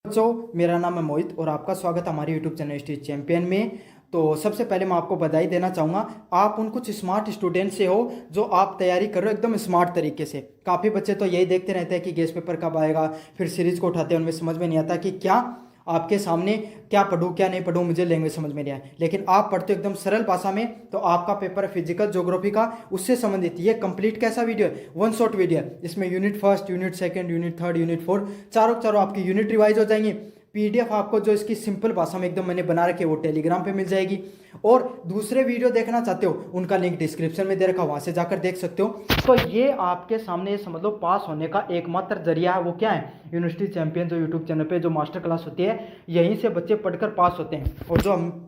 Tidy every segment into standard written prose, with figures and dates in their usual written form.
बच्चों, मेरा नाम है मोहित और आपका स्वागत है हमारे यूट्यूब चैनल स्ट्रीट चैंपियन में। तो सबसे पहले मैं आपको बधाई देना चाहूँगा। आप उन कुछ स्मार्ट स्टूडेंट से हो जो आप तैयारी कर रहे हो एकदम स्मार्ट तरीके से। काफ़ी बच्चे तो यही देखते रहते हैं कि गेस्ट पेपर कब आएगा, फिर सीरीज को उठाते हैं, उनमें समझ में नहीं आता कि क्या आपके सामने क्या पढ़ूँ क्या नहीं पढ़ूँ, मुझे लैंग्वेज समझ में नहीं आए। लेकिन आप पढ़ते हो एकदम सरल भाषा में, तो आपका पेपर है फिजिकल ज्योग्राफी का, उससे संबंधित ये कंप्लीट कैसा वीडियो है, वन शॉट वीडियो है। इसमें unit first, unit second, unit third, unit four, चारों आपकी यूनिट रिवाइज हो जाएंगी। पीडीएफ आपको जो इसकी सिंपल भाषा में एकदम मैंने बना रखी है वो टेलीग्राम पे मिल जाएगी। और दूसरे वीडियो देखना चाहते हो उनका लिंक डिस्क्रिप्शन में दे रखा, वहां से जाकर देख सकते हो। तो ये आपके सामने ये समझ लो पास होने का एकमात्र जरिया है। वो क्या है? यूनिवर्सिटी चैंपियन जो यूट्यूब चैनल पे जो मास्टर क्लास होती है, यहीं से बच्चे पढ़कर पास होते हैं। और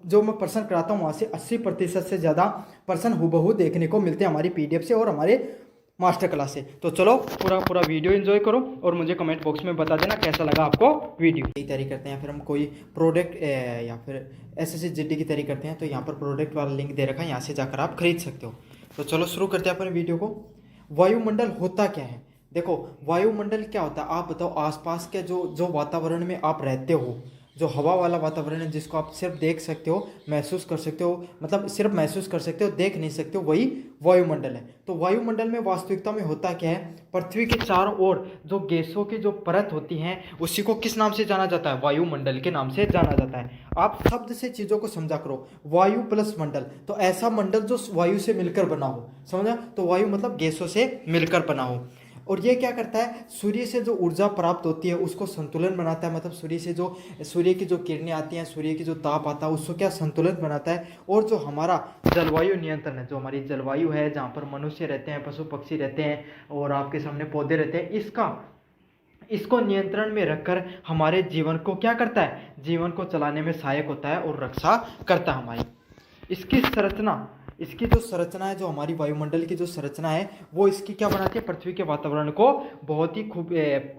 जो मैं प्रश्न कराता हूँ वहाँ से 80% से ज़्यादा प्रश्न हुबहू देखने को मिलते हैं हमारी पीडीएफ से और हमारे मास्टर क्लास से। तो चलो पूरा वीडियो एंजॉय करो और मुझे कमेंट बॉक्स में बता देना कैसा लगा आपको वीडियो। यही तैयारी करते हैं, फिर हम कोई प्रोडक्ट या फिर एसएससी जीडी की तैयारी करते हैं, तो यहाँ पर प्रोडक्ट वाला लिंक दे रखा है, यहाँ से जाकर आप खरीद सकते हो। तो चलो शुरू करते हैं अपने वीडियो को। वायुमंडल होता क्या है? देखो, वायुमंडल क्या होता है आप बताओ। आसपास के जो वातावरण में आप रहते हो, जो हवा वाला वातावरण है जिसको आप सिर्फ देख सकते हो, महसूस कर सकते हो, मतलब सिर्फ महसूस कर सकते हो, देख नहीं सकते हो, वही वायुमंडल है। तो वायुमंडल में वास्तविकता में होता क्या है? पृथ्वी के चारों ओर जो गैसों की जो परत होती हैं, उसी को किस नाम से जाना जाता है? वायुमंडल के नाम से जाना जाता है। आप शब्द से चीजों को समझा करो। वायु प्लस मंडल, तो ऐसा मंडल जो वायु से मिलकर बना हो, समझा? तो वायु मतलब गैसों से मिलकर बना हो। और ये क्या करता है? सूर्य से जो ऊर्जा प्राप्त होती है उसको संतुलन बनाता है। मतलब सूर्य की जो किरणें आती हैं, सूर्य की जो ताप आता है, उसको क्या संतुलन बनाता है। और जो हमारा जलवायु नियंत्रण है, जो हमारी जलवायु है, जहाँ पर मनुष्य रहते हैं, पशु पक्षी रहते हैं और आपके सामने पौधे रहते हैं, इसको नियंत्रण में रखकर हमारे जीवन को क्या करता है? जीवन को चलाने में सहायक होता है और रक्षा करता है हमारी। इसकी जो संरचना है, जो हमारी वायुमंडल की जो संरचना है, वो इसकी क्या बनाती है? पृथ्वी के वातावरण को बहुत ही खूब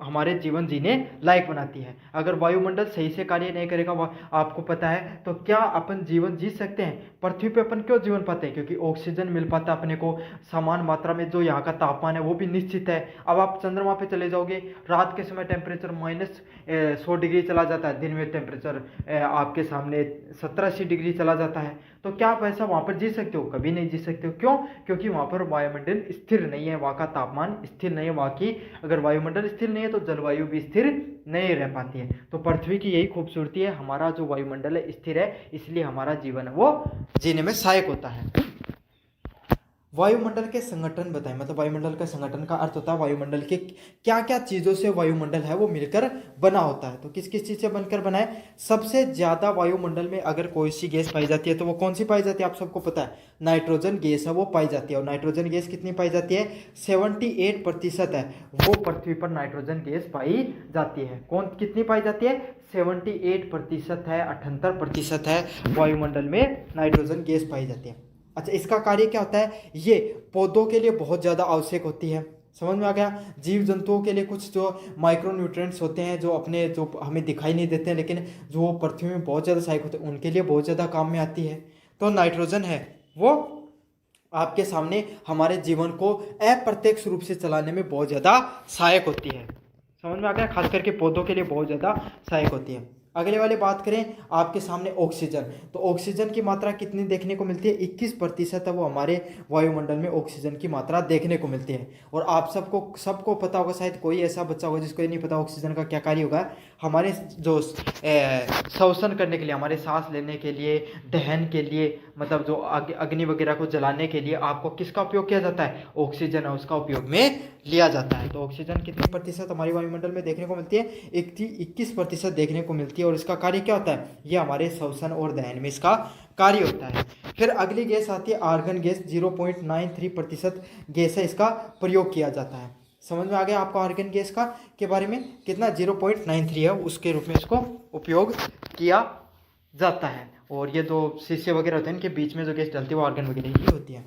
हमारे जीवन जीने लायक बनाती है। अगर वायुमंडल सही से कार्य नहीं करेगा, आपको पता है, तो क्या अपन जीवन जी सकते हैं? पृथ्वी पे अपन क्यों जीवन पाते हैं? क्योंकि ऑक्सीजन मिल पाता है अपने को समान मात्रा में। जो यहाँ का तापमान है वो भी निश्चित है। अब आप चंद्रमा पे चले जाओगे, रात के समय टेम्परेचर -100 डिग्री चला जाता है, दिन में टेम्परेचर आपके सामने 70-80 डिग्री चला जाता है। तो क्या आप ऐसा वहां पर जी सकते हो? कभी नहीं जी सकते हो। क्यों? क्योंकि वहां पर वायुमंडल स्थिर नहीं है, वहां का तापमान स्थिर नहीं है। वहां की अगर वायुमंडल स्थिर नहीं है तो जलवायु भी स्थिर नहीं रह पाती है। तो पृथ्वी की यही खूबसूरती है, हमारा जो वायुमंडल है स्थिर है, इसलिए हमारा जीवन है वो जीने में सहायक होता है। वायुमंडल के संगठन बताएं। मतलब वायुमंडल का संगठन का अर्थ होता है वायुमंडल के क्या क्या चीज़ों से वायुमंडल है वो मिलकर बना होता है। तो किस किस चीज़ से बनकर बना है? सबसे ज़्यादा वायुमंडल में अगर कोई सी गैस पाई जाती है तो वो कौन सी पाई जाती है? आप सबको पता है, नाइट्रोजन गैस है वो पाई जाती है। और नाइट्रोजन गैस कितनी पाई जाती है? 78% है वो पृथ्वी पर नाइट्रोजन गैस पाई जाती है। कौन कितनी पाई जाती है? 78% है, 78% है वायुमंडल में नाइट्रोजन गैस पाई जाती है। अच्छा, इसका कार्य क्या होता है? ये पौधों के लिए बहुत ज़्यादा आवश्यक होती है। समझ में आ गया? जीव जंतुओं के लिए कुछ जो माइक्रो न्यूट्रिएंट्स होते हैं, जो हमें दिखाई नहीं देते हैं लेकिन जो पृथ्वी में बहुत ज़्यादा सहायक होते हैं, उनके लिए बहुत ज़्यादा काम में आती है। तो नाइट्रोजन है वो आपके सामने हमारे जीवन को अप्रत्यक्ष रूप से चलाने में बहुत ज़्यादा सहायक होती है। समझ में आ गया? खास करके पौधों के लिए बहुत ज़्यादा सहायक होती है। अगले वाले बात करें आपके सामने ऑक्सीजन। तो ऑक्सीजन की मात्रा कितनी देखने को मिलती है? 21% है वो हमारे वायुमंडल में ऑक्सीजन की मात्रा देखने को मिलती है। और आप सबको पता होगा, शायद कोई ऐसा बच्चा होगा जिसको ये नहीं पता ऑक्सीजन का क्या कार्य होगा। हमारे जो श्वसन करने के लिए, हमारे सांस लेने के लिए, दहन के लिए, मतलब जो अग्नि वगैरह को जलाने के लिए आपको किसका उपयोग किया जाता है? ऑक्सीजन है उसका उपयोग में लिया जाता है। तो ऑक्सीजन कितनी प्रतिशत हमारी वायुमंडल में देखने को मिलती है? 21% देखने को मिलती है। और इसका कार्य क्या होता है? ये हमारे श्वसन और दहन में इसका कार्य होता है। फिर अगली गैस आती है आर्गन गैस। 0.93% गैस है, इसका प्रयोग किया जाता है। समझ में आ गया आपको आर्गन गैस का के बारे में? कितना? 0.93 है, उसके रूप में इसको उपयोग किया जाता है। और ये जो शीशे वगैरह होते हैं इनके बीच में जो गैस डलती है वो आर्गन वगैरह की होती है।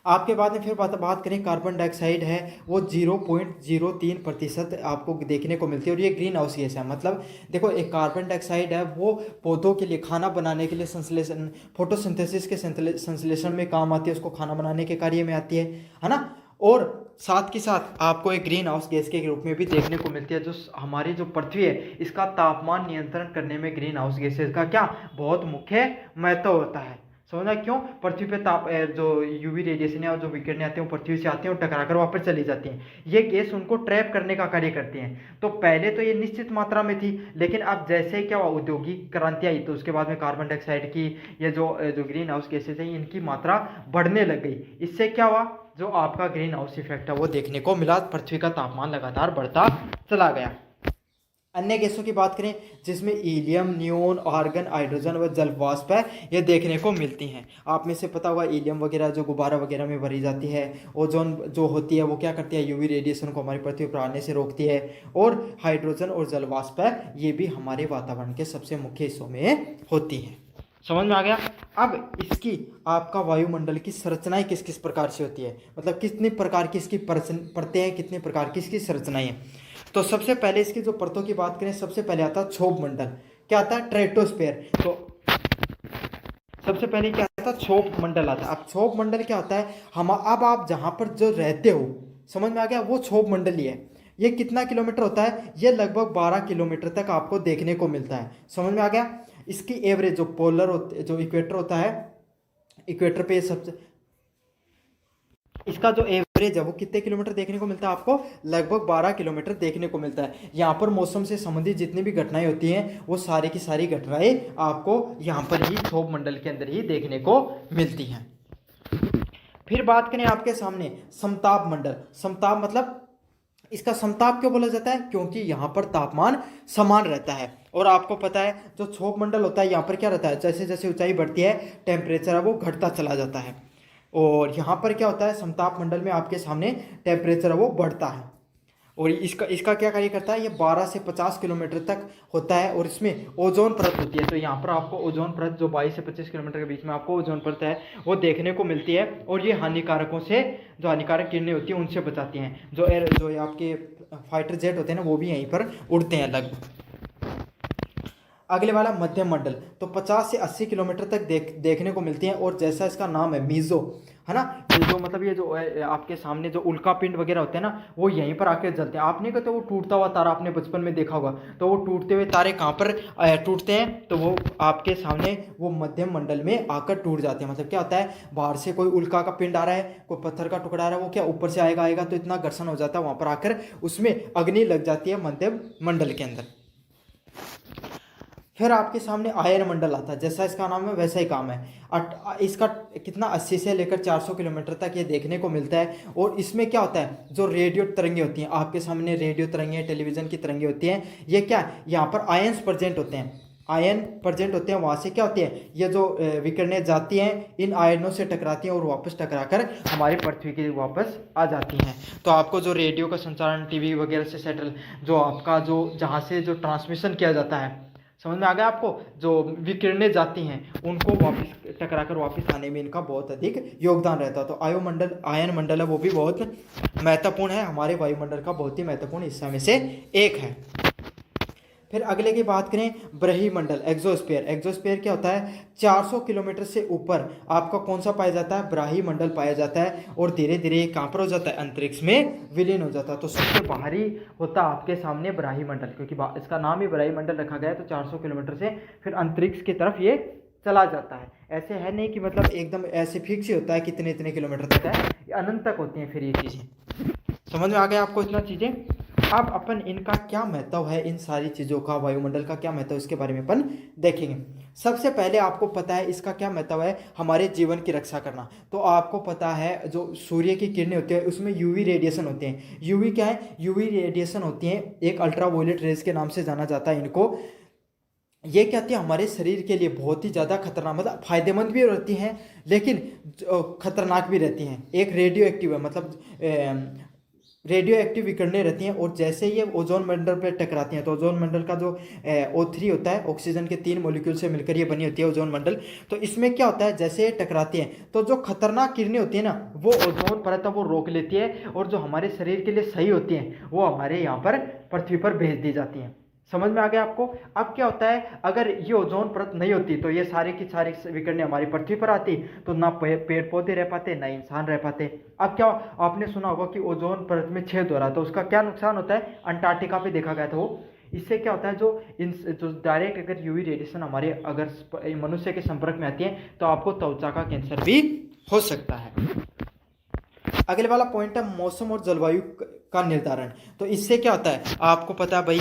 आपके बाद में फिर बात करें कार्बन डाइऑक्साइड है, वो 0.03% आपको देखने को मिलती है। और ये ग्रीन हाउस गैस है। मतलब देखो, एक कार्बन डाइऑक्साइड है वो पौधों के लिए, खाना बनाने के लिए, संश्लेषण, फोटोसिंथेसिस के संश्लेषण में काम आती है, उसको खाना बनाने के कार्य में आती है ना। और साथ के साथ आपको एक ग्रीन हाउस गैस के रूप में भी देखने को मिलती है। जो हमारी जो पृथ्वी है इसका तापमान नियंत्रण करने में ग्रीन हाउस गैसेज का क्या बहुत मुख्य महत्व होता है। समझना क्यों? पृथ्वी पे जो यूवी रेडिएशन है और जो विकिरण आते हैं वो पृथ्वी से आते हैं और टकराकर वापस चली जाती हैं। ये गैस उनको ट्रैप करने का कार्य करती हैं। तो पहले तो ये निश्चित मात्रा में थी, लेकिन अब जैसे ही क्या हुआ औद्योगिक क्रांति आई तो उसके बाद में कार्बन डाइऑक्साइड की ये जो ग्रीन हाउस गैसेज हैं इनकी मात्रा बढ़ने लग गई। इससे क्या हुआ, जो आपका ग्रीन हाउस इफेक्ट है वो देखने को मिला, पृथ्वी का तापमान लगातार बढ़ता चला गया। अन्य गैसों की बात करें जिसमें हीलियम, नियोन, आर्गन, हाइड्रोजन व जल वाष्प है ये देखने को मिलती हैं। आप में से पता होगा हीलियम वगैरह जो गुब्बारा वगैरह में भरी जाती है। ओजोन जो होती है वो क्या करती है, यूवी रेडिएशन को हमारी पृथ्वी पर आने से रोकती है। और हाइड्रोजन और जल वाष्प है ये भी हमारे वातावरण के सबसे मुख्य हिस्सों में होती हैं। समझ में आ गया? अब इसकी आपका वायुमंडल की संरचनाएं किस किस प्रकार से होती है, मतलब कितनी प्रकार की इसकी परतें हैं, कितने प्रकार की इसकी संरचनाएं हैं। तो सबसे पहले इसकी जो परतों की बात करें, सबसे पहले आता है क्षोभ मंडल। क्या आता है? स्ट्रेटोस्फेयर। तो सबसे पहले क्या आता है? क्षोभ मंडल आता है। अब क्षोभ मंडल क्या होता है, हम अब आप जहां पर जो रहते हो, समझ में आ गया, वो क्षोभ मंडल ही है। ये कितना किलोमीटर होता है? ये लगभग 12 किलोमीटर तक आपको देखने को मिलता है। समझ में आ गया? इसकी एवरेज जो पोलर होते, जो इक्वेटर होता है, इक्वेटर पे सबसे इसका जो एवरेज है वो कितने किलोमीटर देखने को मिलता है आपको? लगभग 12 किलोमीटर देखने को मिलता है। यहाँ पर मौसम से संबंधित जितनी भी घटनाएं होती हैं वो सारी की सारी घटनाएं आपको यहाँ पर ही क्षोभ मंडल के अंदर ही देखने को मिलती हैं। फिर बात करें आपके सामने समताप मंडल। समताप मतलब इसका समताप क्यों बोला जाता है? क्योंकि यहाँ पर तापमान समान रहता है। और आपको पता है जो क्षोभ मंडल होता है यहाँ पर क्या रहता है, जैसे जैसे ऊंचाई बढ़ती है टेम्परेचर है वो घटता चला जाता है। और यहाँ पर क्या होता है, समताप मंडल में आपके सामने टेम्परेचर है वो बढ़ता है। और इसका क्या कार्य करता है, ये 12 से 50 किलोमीटर तक होता है। और इसमें ओजोन परत होती है। तो यहाँ पर आपको ओजोन परत जो 22 से 25 किलोमीटर के बीच में आपको ओजोन परत है वो देखने को मिलती है। और ये हानिकारकों से, जो हानिकारक किरणें होती हैं उनसे बचाती हैं। जो आपके फाइटर जेट होते हैं ना वो भी यहीं पर उड़ते हैं लगभग। अगले वाला मध्यम मंडल, तो 50 से 80 किलोमीटर तक देखने को मिलती हैं। और जैसा इसका नाम है मीजो, है ना, जो मतलब ये जो आपके सामने जो उल्का पिंड वगैरह होते हैं ना वो यहीं पर आके जलते हैं। आप नहीं कहते वो टूटता हुआ तारा, आपने बचपन में देखा होगा। तो वो टूटते हुए तारे कहाँ पर टूटते हैं, तो वो आपके सामने वो मध्यम मंडल में आकर टूट जाते हैं। मतलब क्या होता है, बाहर से कोई उल्का का पिंड आ रहा है, कोई पत्थर का टुकड़ा आ रहा है, वो क्या ऊपर से आएगा तो इतना घर्षण हो जाता है वहाँ पर आकर उसमें अग्नि लग जाती है मध्यम मंडल के अंदर। फिर आपके सामने आयन मंडल आता है। जैसा इसका नाम है वैसा ही काम है। इसका कितना 80 से लेकर 400 किलोमीटर तक ये देखने को मिलता है। और इसमें क्या होता है, जो रेडियो तरंगे होती हैं, आपके सामने रेडियो तरंगे, टेलीविजन की तरंगे होती हैं, ये क्या यहाँ पर आयन्स प्रेजेंट होते हैं। आयन प्रेजेंट होते हैं, वहाँ से क्या होती है, ये जो विकिरणें जाती हैं इन आयनों से टकराती हैं और वापस टकराकर हमारी पृथ्वी की वापस आ जाती हैं। तो आपको जो रेडियो का संचारण, टीवी वगैरह से सेटल, जो आपका जो जहाँ से जो ट्रांसमिशन किया जाता है, समझ में आ गया आपको, जो विकिरणें जाती हैं उनको वापस टकराकर वापस आने में इनका बहुत अधिक योगदान रहता है। तो आयन मंडल है वो भी बहुत महत्वपूर्ण है, हमारे वायुमंडल का बहुत ही महत्वपूर्ण हिस्सा में से एक है। फिर अगले की बात करें, ब्रह्मंडल, एक्सोस्फीयर। एक्सोस्फीयर क्या होता है, 400 किलोमीटर से ऊपर आपका कौन सा पाया जाता है, ब्रह्मंडल पाया जाता है। और धीरे धीरे कहाँ पर हो जाता है, अंतरिक्ष में विलीन हो जाता है। तो सबसे बाहरी होता है आपके सामने ब्रह्मंडल, क्योंकि इसका नाम ही ब्रह्मंडल रखा गया है। तो 400 किलोमीटर से फिर अंतरिक्ष की तरफ ये चला जाता है। ऐसे है नहीं कि मतलब एकदम ऐसे फिक्स ही होता है कितने इतने किलोमीटर तक है, ये अनंत तक होती हैं फिर ये चीज़ें। समझ में आ गया आपको इतना चीज़ें। अब अपन इनका क्या महत्व है, इन सारी चीज़ों का, वायुमंडल का क्या महत्व है इसके बारे में अपन देखेंगे। सबसे पहले आपको पता है इसका क्या महत्व है, हमारे जीवन की रक्षा करना। तो आपको पता है जो सूर्य की किरणें होती है उसमें यूवी रेडिएशन होते हैं। यूवी क्या है, यूवी रेडिएशन होती हैं, एक अल्ट्रावायलेट रेज के नाम से जाना जाता है इनको। ये क्या होती है, हमारे शरीर के लिए बहुत ही ज़्यादा खतरनाक, मतलब फायदेमंद भी रहती हैं लेकिन खतरनाक भी रहती हैं। एक रेडियो एक्टिव है, मतलब रेडियो एक्टिव विकिरणें रहती हैं। और जैसे ये ओजोन मंडल पर टकराती हैं, तो ओजोन मंडल का जो O3 होता है, ऑक्सीजन के 3 मॉलिक्यूल से मिलकर ये बनी होती है ओजोन मंडल। तो इसमें क्या होता है, जैसे ये टकराती हैं तो जो खतरनाक किरणें होती हैं ना वो ओजोन परत है वो रोक लेती है, और जो हमारे शरीर के लिए सही होती हैं वो हमारे यहाँ पर पृथ्वी पर भेज दी जाती हैं। समझ में आ गया आपको। अब क्या होता है, अगर ये ओजोन परत नहीं होती तो ये सारी की सारी विकिरणें हमारी पृथ्वी पर आती, तो ना पेड़ पौधे रह पाते ना इंसान रह पाते। अब क्या, आपने सुना होगा कि ओजोन परत में छेद हो रहा है, तो उसका क्या नुकसान होता है, अंटार्कटिका पे देखा गया था वो। इससे क्या होता है, जो डायरेक्ट अगर यूवी रेडिएशन हमारे अगर मनुष्य के संपर्क में आती है तो आपको त्वचा का कैंसर भी हो सकता है। अगले वाला पॉइंट है मौसम और जलवायु का निर्धारण। तो इससे क्या होता है, आपको पता है भाई,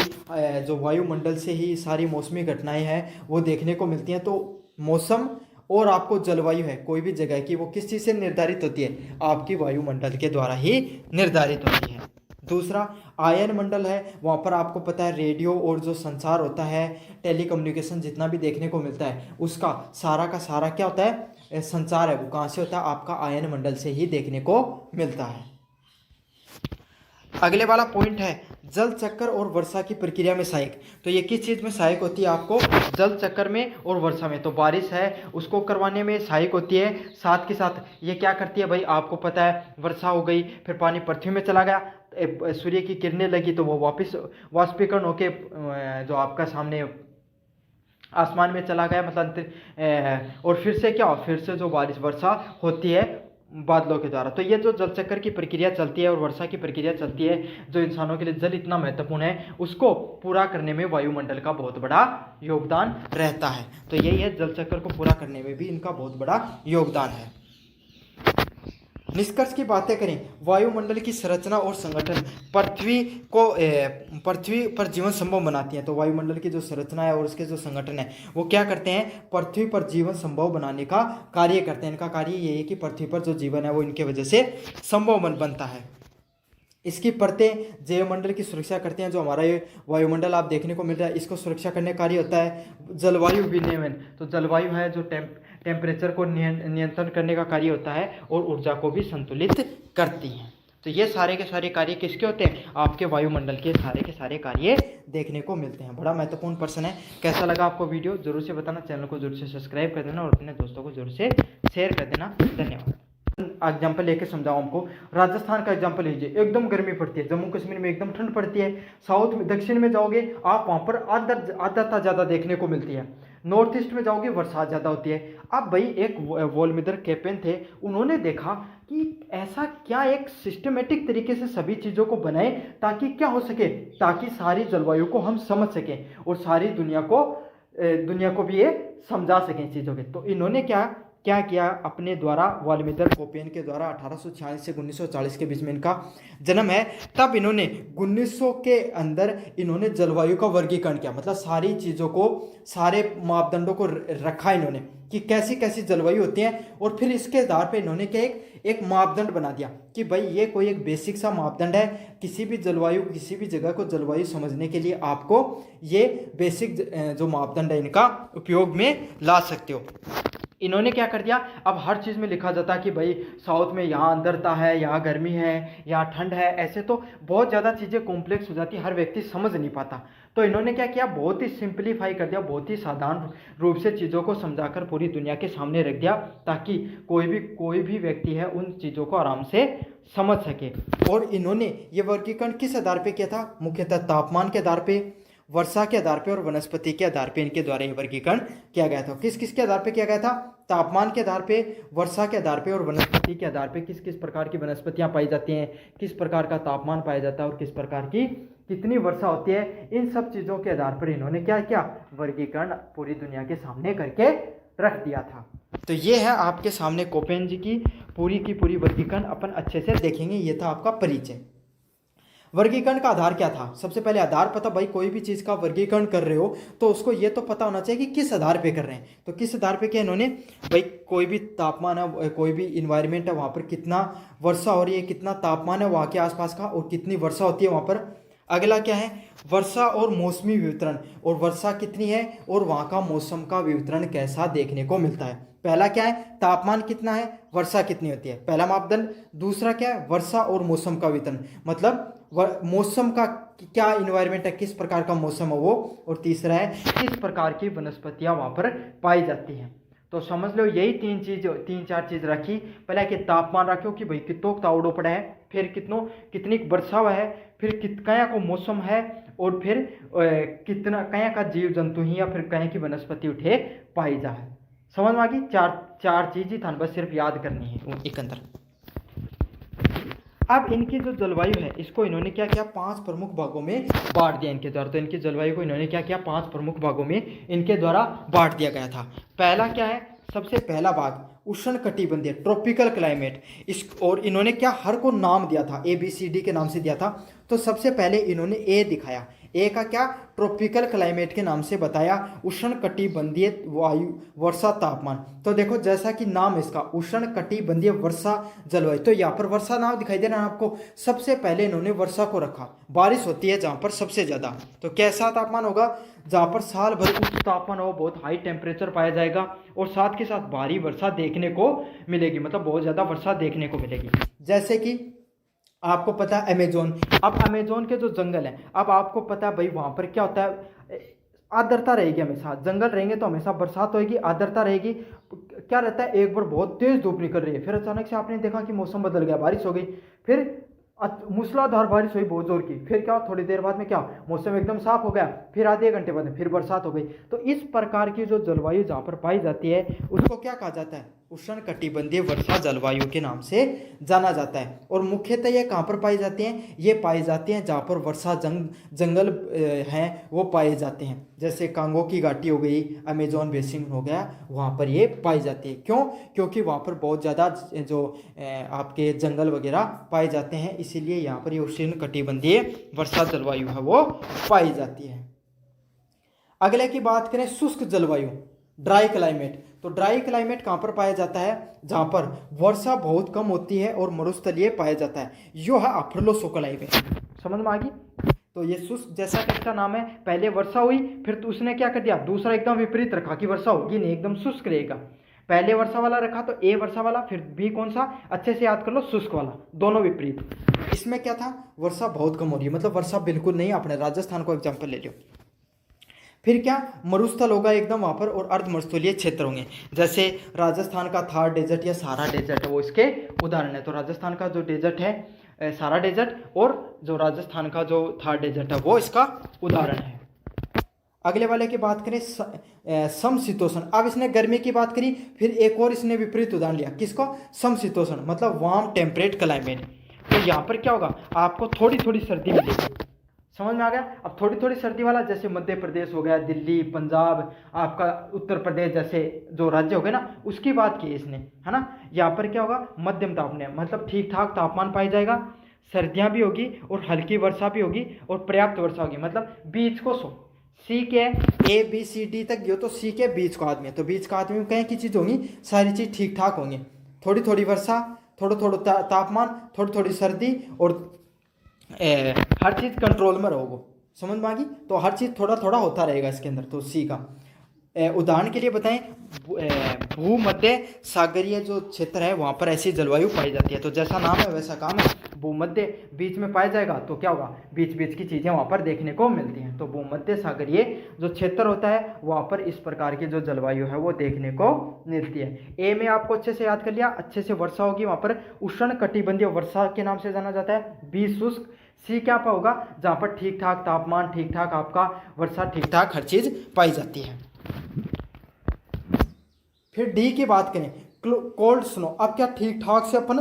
जो वायुमंडल से ही सारी मौसमी घटनाएं हैं वो देखने को मिलती हैं। तो मौसम और आपको जलवायु है कोई भी जगह की, वो किस चीज़ से निर्धारित होती है, आपकी वायुमंडल के द्वारा ही निर्धारित होती है। दूसरा आयन मंडल है, वहाँ पर आपको पता है रेडियो और जो संचार होता है, टेलीकम्युनिकेशन जितना भी देखने को मिलता है, उसका सारा का सारा क्या होता है, संचार है वो कहाँ से होता है, आपका आयन मंडल से ही देखने को मिलता है। अगले वाला पॉइंट है जल चक्कर और वर्षा की प्रक्रिया में सहायक। तो ये किस चीज़ में सहायक होती है आपको, जल चक्कर में और वर्षा में। तो बारिश है उसको करवाने में सहायक होती है, साथ के साथ ये क्या करती है भाई, आपको पता है वर्षा हो गई, फिर पानी पृथ्वी में चला गया, सूर्य की किरणें लगी तो वो वापस वाष्पीकरण होके जो आपका सामने आसमान में चला गया, मतलब और फिर से क्या, फिर से जो बारिश वर्षा होती है बादलों के द्वारा। तो ये जो जल चक्कर की प्रक्रिया चलती है और वर्षा की प्रक्रिया चलती है, जो इंसानों के लिए जल इतना महत्वपूर्ण है, उसको पूरा करने में वायुमंडल का बहुत बड़ा योगदान रहता है। तो यही है, जल चक्कर को पूरा करने में भी इनका बहुत बड़ा योगदान है। निष्कर्ष की बातें करें, वायुमंडल की संरचना और संगठन पृथ्वी पर जीवन संभव बनाती हैं। तो वायुमंडल की जो संरचना है और उसके जो संगठन है वो क्या करते हैं, पृथ्वी पर जीवन संभव बनाने का कार्य करते हैं। इनका कार्य ये है कि पृथ्वी पर जो जीवन है वो इनके वजह से संभव बनता है। इसकी परतें जैवमंडल की सुरक्षा करते हैं। जो हमारा ये वायुमंडल आप देखने को मिल रहा है, इसको सुरक्षा करने का कार्य होता है जलवायु विनियमन। तो जलवायु है जो टेम्परेचर को नियंत्रण करने का कार्य होता है और ऊर्जा को भी संतुलित करती हैं। तो ये सारे के सारे कार्य किसके होते हैं, आपके वायुमंडल के सारे कार्य देखने को मिलते हैं। बड़ा महत्वपूर्ण प्रश्न है। कैसा लगा आपको वीडियो जरूर से बताना, चैनल को जरूर से सब्सक्राइब कर देना और अपने दोस्तों को जरूर से शेयर कर देना। धन्यवाद। एग्जाम्पल लेके समझाऊं हमको, राजस्थान का एग्जाम्पल लीजिए, एकदम गर्मी पड़ती है, जम्मू कश्मीर में एकदम ठंड पड़ती है, साउथ में दक्षिण में जाओगे आप वहाँ पर आर्द्रता ज़्यादा देखने को मिलती है, नॉर्थ ईस्ट में जाओगे बरसात ज़्यादा होती है। अब भाई एक वोल्मिदर कैपेन थे, उन्होंने देखा कि ऐसा क्या एक सिस्टमेटिक तरीके से सभी चीज़ों को बनाए ताकि क्या हो सके, ताकि सारी जलवायु को हम समझ सकें और सारी दुनिया को भी ये समझा सकें चीज़ों के। तो इन्होंने क्या किया अपने द्वारा, वोल्मिदर कोपेन के द्वारा 1846 से 1940 के बीच में इनका जन्म है। तब इन्होंने 1900 के अंदर इन्होंने जलवायु का वर्गीकरण किया, मतलब सारी चीज़ों को, सारे मापदंडों को रखा इन्होंने कि कैसी कैसी जलवायु होती हैं। और फिर इसके आधार पे इन्होंने क्या एक मापदंड बना दिया कि भाई ये कोई एक बेसिक सा मापदंड है, किसी भी जगह को जलवायु समझने के लिए आपको ये बेसिक जो मापदंड है इनका उपयोग में ला सकते हो। इन्होंने क्या कर दिया, अब हर चीज़ में लिखा जाता है कि भाई साउथ में यहाँ आर्द्रता है, यहाँ गर्मी है, यहाँ ठंड है, ऐसे तो बहुत ज़्यादा चीज़ें कॉम्प्लेक्स हो जाती है, हर व्यक्ति समझ नहीं पाता। तो इन्होंने क्या किया, बहुत ही सिंपलीफाई कर दिया, बहुत ही साधारण रूप से चीज़ों को समझाकर पूरी दुनिया के सामने रख दिया ताकि कोई भी व्यक्ति है उन चीज़ों को आराम से समझ सके। और इन्होंने ये वर्गीकरण किस आधार पर किया था, मुख्यतः तापमान के आधार पर, वर्षा के आधार पे और वनस्पति के आधार पे इनके द्वारा ये वर्गीकरण किया गया था। किस किस के आधार पे किया गया था, तापमान के आधार पे, वर्षा के आधार पे और वनस्पति के आधार पे, किस किस प्रकार की वनस्पतियां पाई जाती हैं, किस प्रकार का तापमान पाया जाता है और किस प्रकार की कितनी वर्षा होती है, इन सब चीज़ों के आधार पर इन्होंने क्या किया, वर्गीकरण पूरी दुनिया के सामने करके रख दिया था। तो ये है आपके सामने कोपेन जी की पूरी वर्गीकरण, अपन अच्छे से देखेंगे। ये था आपका परिचय। वर्गीकरण का आधार क्या था, सबसे पहले आधार पता, भाई कोई भी चीज़ का वर्गीकरण कर रहे हो तो उसको ये तो पता होना चाहिए कि किस आधार पे कर रहे हैं। तो किस आधार पे किया इन्होंने, भाई कोई भी तापमान है, कोई भी इन्वायरमेंट है, वहाँ पर कितना वर्षा हो रही है, कितना तापमान है वहाँ के आसपास का और कितनी वर्षा होती है वहाँ पर। अगला क्या है, वर्षा और मौसमी वितरण, और वर्षा कितनी है और वहाँ का मौसम का वितरण कैसा देखने को मिलता है। पहला क्या है, तापमान कितना है, वर्षा कितनी होती है, पहला मापदंड। दूसरा क्या है, वर्षा और मौसम का वितरण, मतलब मौसम का क्या इन्वायरमेंट है, किस प्रकार का मौसम है वो। और तीसरा है किस प्रकार की वनस्पतियां वहां पर पाई जाती हैं। तो समझ लो यही तीन चार चीज रखी। पहले कि तापमान रखो कि भाई कितो तावड़ो पड़ा है, फिर कितनी वर्षा है, फिर कहाँ को मौसम है, और फिर कितना कहाँ का जीव जंतु ही या फिर कहाँ की वनस्पति उठे पाई जाए। समझ में आ गई? चार चीज ही थान बस सिर्फ याद करनी है एक अंदर। अब इनकी जो जलवायु है इसको इन्होंने क्या किया, 5 प्रमुख भागों में बांट दिया इनके द्वारा। तो इनकी जलवायु को इन्होंने क्या किया, 5 प्रमुख भागों में इनके द्वारा बांट दिया गया था। पहला क्या है, सबसे पहला भाग उष्ण कटिबंधीय ट्रॉपिकल क्लाइमेट। और इन्होंने क्या हर को नाम दिया था, ABCD के नाम से दिया था। तो सबसे पहले इन्होंने ए दिखाया, ए का क्या, ट्रॉपिकल क्लाइमेट के नाम से बताया, उष्ण कटिबंधीय वायु वर्षा तापमान। तो देखो जैसा कि नाम इसका उष्ण कटिबंधीय वर्षा जलवायु, तो यहाँ पर वर्षा नाम दिखाई दे रहा है आपको। सबसे पहले इन्होंने वर्षा को रखा, बारिश होती है जहाँ पर सबसे ज़्यादा, तो कैसा तापमान होगा, जहाँ पर साल भर उच्च तापमान हो, बहुत हाई टेम्परेचर पाया जाएगा, और साथ के साथ भारी वर्षा देखने को मिलेगी, मतलब बहुत ज़्यादा वर्षा देखने को मिलेगी। जैसे कि आपको पता है अमेजोन, अब अमेजोन के जो जंगल हैं, अब आपको पता है भाई वहाँ पर क्या होता है, आर्द्रता रहेगी हमेशा, जंगल रहेंगे तो हमेशा बरसात होगी, आर्द्रता रहेगी। क्या रहता है, एक बार बहुत तेज धूप निकल रही है, फिर अचानक से आपने देखा कि मौसम बदल गया, बारिश हो गई, फिर मूसलाधार बारिश हुई बहुत जोर की, फिर क्या थोड़ी देर बाद में क्या मौसम एकदम साफ हो गया, फिर आधे घंटे बाद में फिर बरसात हो गई। तो इस प्रकार की जो जलवायु जहाँ पर पाई जाती है उसको क्या कहा जाता है, उष्ण कटिबंधीय वर्षा जलवायु के नाम से जाना जाता है। और मुख्यतः ये कहाँ पर पाई जाती हैं, ये पाई जाती हैं जहाँ पर वर्षा जंगल हैं वो पाए जाते हैं। जैसे कांगो की घाटी हो गई, अमेजोन बेसिन हो गया, वहाँ पर ये पाई जाती है। क्यों, क्योंकि वहाँ पर बहुत ज़्यादा जो आपके जंगल वगैरह पाए जाते हैं, इसीलिए यहाँ पर ये उष्ण कटिबंधीय वर्षा जलवायु है वो पाई जाती है। अगले की बात करें शुष्क जलवायु, ड्राई क्लाइमेट। तो ड्राई क्लाइमेट कहाँ पर पाया जाता है, जहाँ पर वर्षा बहुत कम होती है और मरुस्थलीय पाया जाता है, यो है अफ्रीलोसो क्लाइमेट। समझ में आ गई? तो ये शुष्क, जैसा कि इसका नाम है, पहले वर्षा हुई, फिर तो उसने क्या कर दिया, दूसरा एकदम विपरीत रखा कि वर्षा होगी नहीं, एकदम शुष्क रहेगा। पहले वर्षा वाला रखा तो ए वर्षा वाला, फिर बी कौन सा, अच्छे से याद कर लो, शुष्क वाला, दोनों विपरीत। इसमें क्या था, वर्षा बहुत कम हो रही है, मतलब वर्षा बिल्कुल नहीं। अपने राजस्थान को एग्जाम्पल ले लो। फिर क्या, मरुस्थल होगा एकदम वहाँ पर, और अर्ध मरुस्थलीय क्षेत्र होंगे। जैसे राजस्थान का थार डेजर्ट या सहारा डेजर्ट है वो इसके उदाहरण है। तो राजस्थान का जो डेजर्ट है सहारा डेजर्ट, और जो राजस्थान का जो थार डेजर्ट है वो इसका उदाहरण है। अगले वाले की बात करें समशीतोष्ण। अब इसने गर्मी की बात करी, फिर एक और इसने विपरीत उदाहरण लिया, किसको, समशीतोष्ण, मतलब वार्म टेम्परेट क्लाइमेट। तो यहाँ पर क्या होगा, आपको थोड़ी थोड़ी सर्दी मिलेगी। समझ में आ गया? अब थोड़ी थोड़ी सर्दी वाला, जैसे मध्य प्रदेश हो गया, दिल्ली, पंजाब, आपका उत्तर प्रदेश जैसे जो राज्य हो गए ना, उसकी बात की इसने, है ना। यहाँ पर क्या होगा, मध्यम तापमान, मतलब ठीक ठाक तापमान पाई जाएगा, सर्दियाँ भी होगी और हल्की वर्षा भी होगी और पर्याप्त वर्षा होगी, मतलब बीच को सी के ABCD तक गयो तो सी के बीच का आदमी है, तो बीच का आदमी में कहीं की चीज़ होंगी, सारी चीज़ ठीक ठाक होंगी, थोड़ी थोड़ी वर्षा, थोड़ा थोड़ा तापमान, थोड़ी थोड़ी सर्दी, और हर चीज़ कंट्रोल में रहोगे। समझ में आ गई? तो हर चीज़ थोड़ा थोड़ा होता रहेगा इसके अंदर। तो सी का उदाहरण के लिए बताएं, भूमध्य सागरीय जो क्षेत्र है वहाँ पर ऐसी जलवायु पाई जाती है। तो जैसा नाम है वैसा काम है, भूमध्य बीच में पाया जाएगा, तो क्या होगा, बीच बीच की चीज़ें वहाँ पर देखने को मिलती हैं। तो भूमध्य सागरीय जो क्षेत्र होता है वहाँ पर इस प्रकार की जो जलवायु है वो देखने को मिलती है। ए में आपको अच्छे से याद कर लिया, अच्छे से वर्षा होगी, वहाँ पर उष्ण कटिबंधीय वर्षा के नाम से जाना जाता है। बी शुष्क, सी क्या होगा, जहाँ पर ठीक ठाक तापमान, ठीक ठाक आपका वर्षा, ठीक ठाक हर चीज़ पाई जाती है। फिर डी की बात करें, कोल्ड स्नो। अब क्या ठीक ठाक से अपन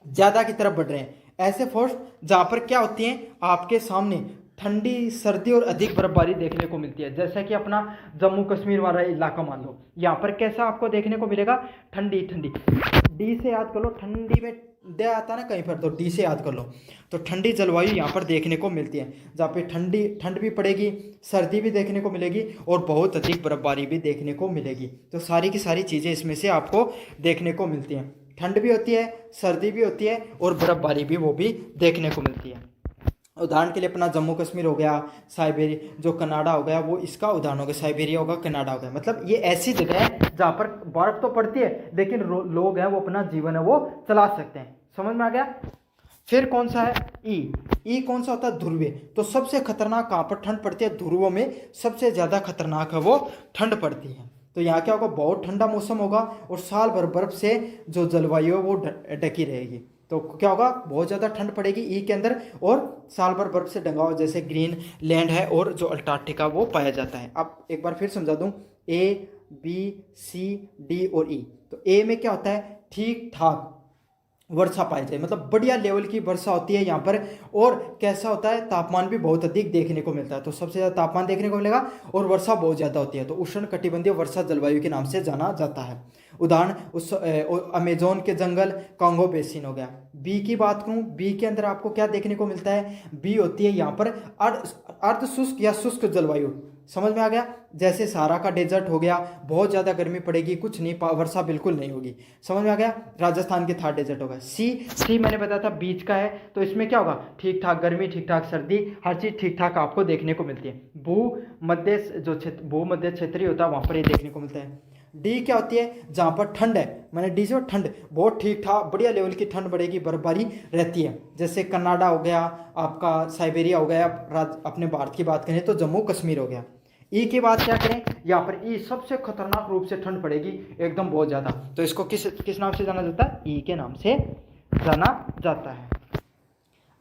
ज़्यादा की तरफ बढ़ रहे हैं, ऐसे फोर्स जहाँ पर क्या होती हैं, आपके सामने ठंडी, सर्दी और अधिक बर्फबारी देखने को मिलती है। जैसे कि अपना जम्मू कश्मीर वाला इलाका मान लो, यहाँ पर कैसा आपको देखने को मिलेगा, ठंडी ठंडी। डी से याद कर लो, ठंडी में दे आता ना कहीं पर, तो डी से याद कर लो। तो ठंडी जलवायु यहाँ पर देखने को मिलती है, जहाँ पे ठंड भी पड़ेगी, सर्दी भी देखने को मिलेगी और बहुत अधिक बर्फबारी भी देखने को मिलेगी। तो सारी की सारी चीज़ें इसमें से आपको देखने को मिलती हैं, ठंड भी होती है, सर्दी भी होती है और बर्फबारी भी वो भी देखने को मिलती है। उदाहरण के लिए अपना जम्मू कश्मीर हो गया, साइबेरिया जो कनाडा हो गया, वो इसका उदाहरण हो गया, साइबेरिया होगा, कनाडा हो गया। मतलब ये ऐसी जगह है जहाँ पर बर्फ तो पड़ती है लेकिन लोग हैं वो अपना जीवन है वो चला सकते हैं। समझ में आ गया? फिर कौन सा है, ई कौन सा होता है, ध्रुवीय। तो सबसे खतरनाक कहाँ पर ठंड पड़ती है, ध्रुवों में सबसे ज़्यादा खतरनाक है वो ठंड पड़ती है। तो यहाँ क्या होगा, बहुत ठंडा मौसम होगा और साल भर बर्फ से जो जलवायु है वो ढकी रहेगी। तो क्या होगा, बहुत ज़्यादा ठंड पड़ेगी ई के अंदर, और साल भर बर्फ से ढंका हुआ जैसे ग्रीन लैंड है और जो अंटार्कटिका वो पाया जाता है। अब एक बार फिर समझा दूं, ए बी सी डी और ई। तो ए में क्या होता है, ठीक ठाक वर्षा पाई जाए, मतलब बढ़िया लेवल की वर्षा होती है यहाँ पर। और कैसा होता है, तापमान भी बहुत अधिक देखने को मिलता है, तो सबसे ज़्यादा तापमान देखने को मिलेगा और वर्षा बहुत ज़्यादा होती है, तो उष्ण कटिबंधीय वर्षा जलवायु के नाम से जाना जाता है। उदाहरण उस अमेजोन के जंगल, कांगो बेसिन हो गया। बी की बात करूँ, बी के अंदर आपको क्या देखने को मिलता है, बी होती है यहाँ पर अर्ध शुष्क या शुष्क जलवायु। समझ में आ गया, जैसे सहारा का डेजर्ट हो गया, बहुत ज़्यादा गर्मी पड़ेगी, कुछ नहीं, वर्षा बिल्कुल नहीं होगी। समझ में आ गया, राजस्थान के थार डेजर्ट होगा। सी मैंने बताया था बीच का है, तो इसमें क्या होगा, ठीक ठाक गर्मी, ठीक ठाक सर्दी, हर चीज़ ठीक ठाक आपको देखने को मिलती है। भूमध्य क्षेत्रीय होता है, वहाँ पर ये देखने को मिलता है। डी क्या होती है, जहाँ पर ठंड है, मैंने डी से ठंड, बहुत ठीक ठाक बढ़िया लेवल की ठंड पड़ेगी, बर्फबारी रहती है, जैसे कनाडा हो गया, आपका साइबेरिया हो गया, अपने भारत की बात करें तो जम्मू कश्मीर हो गया। ई की बात क्या करें, यहाँ पर ई सबसे खतरनाक रूप से ठंड पड़ेगी, एकदम बहुत ज़्यादा, तो इसको किस नाम से जाना जाता है, ई के नाम से जाना जाता है।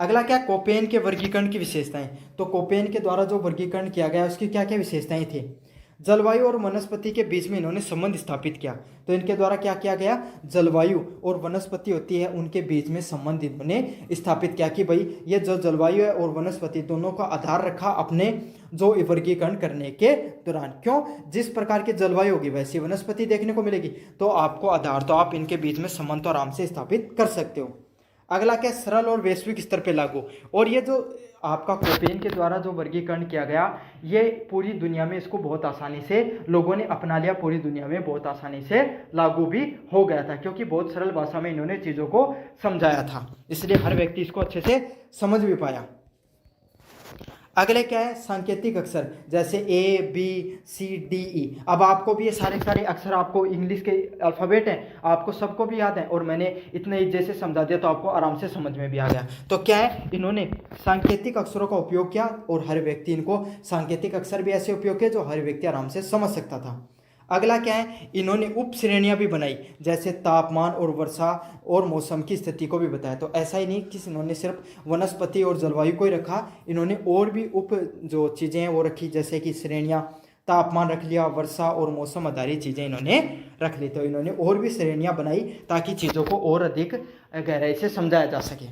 अगला क्या, कोपेन के वर्गीकरण की विशेषताएं। तो कोपेन के द्वारा जो वर्गीकरण किया गया उसकी क्या क्या विशेषताएं थी। जलवायु और वनस्पति के बीच में इन्होंने संबंध स्थापित किया, तो इनके द्वारा क्या किया गया, जलवायु और वनस्पति होती है उनके बीच में संबंध इन्होंने स्थापित किया कि भाई ये जो जलवायु है और वनस्पति दोनों का आधार रखा अपने जो वर्गीकरण करने के दौरान। क्यों, जिस प्रकार की जलवायु होगी वैसी वनस्पति देखने को मिलेगी, तो आपको आधार, तो आप इनके बीच में संबंध तो आराम से स्थापित कर सकते हो। अगला क्या, सरल और वैश्विक स्तर पे लागू। और ये जो आपका कोपेन के द्वारा जो वर्गीकरण किया गया, ये पूरी दुनिया में इसको बहुत आसानी से लोगों ने अपना लिया, पूरी दुनिया में बहुत आसानी से लागू भी हो गया था, क्योंकि बहुत सरल भाषा में इन्होंने चीज़ों को समझाया था, इसलिए हर व्यक्ति इसको अच्छे से समझ भी पाया। अगले क्या है, सांकेतिक अक्षर, जैसे A B C D E. अब आपको भी ये सारे अक्षर आपको इंग्लिश के अल्फ़ाबेट हैं, आपको सबको भी याद है, और मैंने इतने जैसे समझा दिया तो आपको आराम से समझ में भी आ गया। तो क्या है, इन्होंने सांकेतिक अक्षरों का उपयोग किया, और हर व्यक्ति इनको सांकेतिक अक्षर भी ऐसे उपयोग किए जो हर व्यक्ति आराम से समझ सकता था। अगला क्या है, इन्होंने उप श्रेणियाँ भी बनाई, जैसे तापमान और वर्षा और मौसम की स्थिति को भी बताया। तो ऐसा ही नहीं कि इन्होंने सिर्फ वनस्पति और जलवायु को ही रखा, इन्होंने और भी उप जो चीज़ें हैं वो रखी, जैसे कि श्रेणियाँ, तापमान रख लिया, वर्षा और मौसम आधारित चीज़ें इन्होंने रख ली। तो इन्होंने और भी श्रेणियाँ बनाई ताकि चीज़ों को और अधिक गहराई से समझाया जा सके।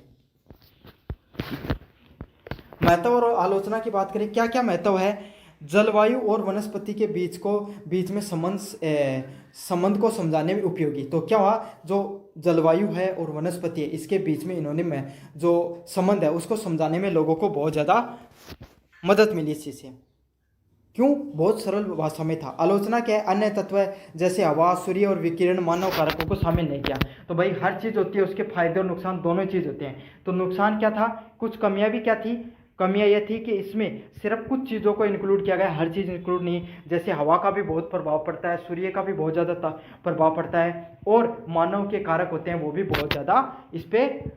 महत्व और आलोचना की बात करें, क्या क्या महत्व है, जलवायु और वनस्पति के बीच में संबंध को समझाने में उपयोगी। तो क्या हुआ, जो जलवायु है और वनस्पति है इसके बीच में इन्होंने जो संबंध है उसको समझाने में लोगों को बहुत ज़्यादा मदद मिली इस चीज़ से। क्यों, बहुत सरल भाषा में था। आलोचना क्या है, अन्य तत्व जैसे हवा, सूर्य और विकिरण मानव कारकों को शामिल नहीं किया। तो भाई हर चीज़ होती है, उसके फायदे और नुकसान दोनों चीज़ होते हैं। तो नुकसान क्या था, कुछ कमियां भी क्या थी, कमियां यह थी कि इसमें सिर्फ कुछ चीज़ों को इंक्लूड किया गया, हर चीज़ इंक्लूड नहीं, जैसे हवा का भी बहुत प्रभाव पड़ता है, सूर्य का भी बहुत ज़्यादा प्रभाव पड़ता है, और मानव के कारक होते हैं वो भी बहुत ज़्यादा इस पर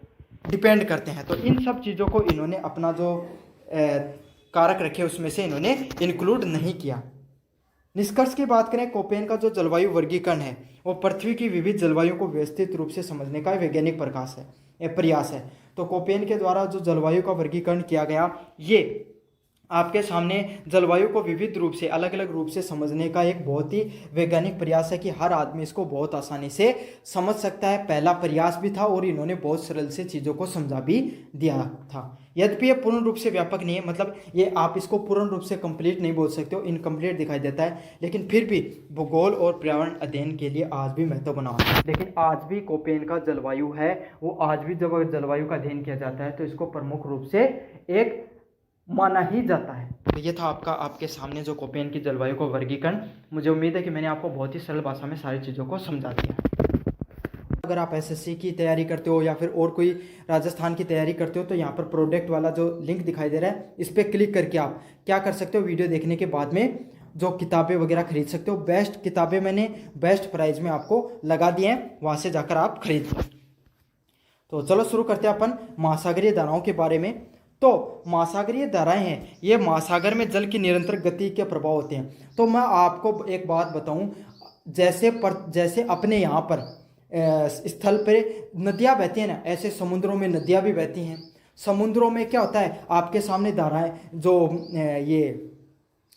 डिपेंड करते हैं। तो इन सब चीज़ों को इन्होंने अपना जो कारक रखे उसमें से इन्होंने इंक्लूड नहीं किया। निष्कर्ष की बात करें, कोपेन का जो जलवायु वर्गीकरण है वो पृथ्वी की विविध जलवायु को व्यवस्थित रूप से समझने का वैज्ञानिक प्रयास है। तो कोपेन के द्वारा जो जलवायु का वर्गीकरण किया गया, ये आपके सामने जलवायु को विविध रूप से, अलग अलग रूप से समझने का एक बहुत ही वैज्ञानिक प्रयास है कि हर आदमी इसको बहुत आसानी से समझ सकता है। पहला प्रयास भी था और इन्होंने बहुत सरल से चीज़ों को समझा भी दिया था। यद्यपि ये पूर्ण रूप से व्यापक नहीं है, मतलब ये आप इसको पूर्ण रूप से कंप्लीट नहीं बोल सकते हो, इनकम्प्लीट दिखाई देता है, लेकिन फिर भी भूगोल और पर्यावरण अध्ययन के लिए आज भी महत्व बना हुआ है। लेकिन आज भी कोपेन का जलवायु है वो आज भी जब जलवायु का अध्ययन किया जाता है तो इसको प्रमुख रूप से एक माना ही जाता है। तो ये था आपके सामने जो कोपेन की जलवायु को वर्गीकरण। मुझे उम्मीद है कि मैंने आपको बहुत ही सरल भाषा में सारी चीज़ों को समझा दिया है। अगर आप एसएससी की तैयारी करते हो या फिर और कोई राजस्थान की तैयारी करते हो तो यहाँ पर प्रोडक्ट वाला जो लिंक दिखाई दे रहा है इस पर क्लिक करके आप क्या कर सकते हो, वीडियो देखने के बाद में जो किताबें वगैरह खरीद सकते हो। बेस्ट किताबें मैंने बेस्ट प्राइस में आपको लगा दिए हैं, वहाँ से जाकर आप खरीद लो। तो चलो शुरू करते हैं अपन महासागरीय धाराओं के बारे में। तो महासागरीय धाराएं हैं, ये महासागर में जल की निरंतर गति के प्रभाव होते हैं। तो मैं आपको एक बात बताऊं, जैसे अपने यहाँ पर स्थल पर नदियाँ बहती हैं ना, ऐसे समुद्रों में नदियाँ भी बहती हैं। समुद्रों में क्या होता है, आपके सामने धाराएं जो ये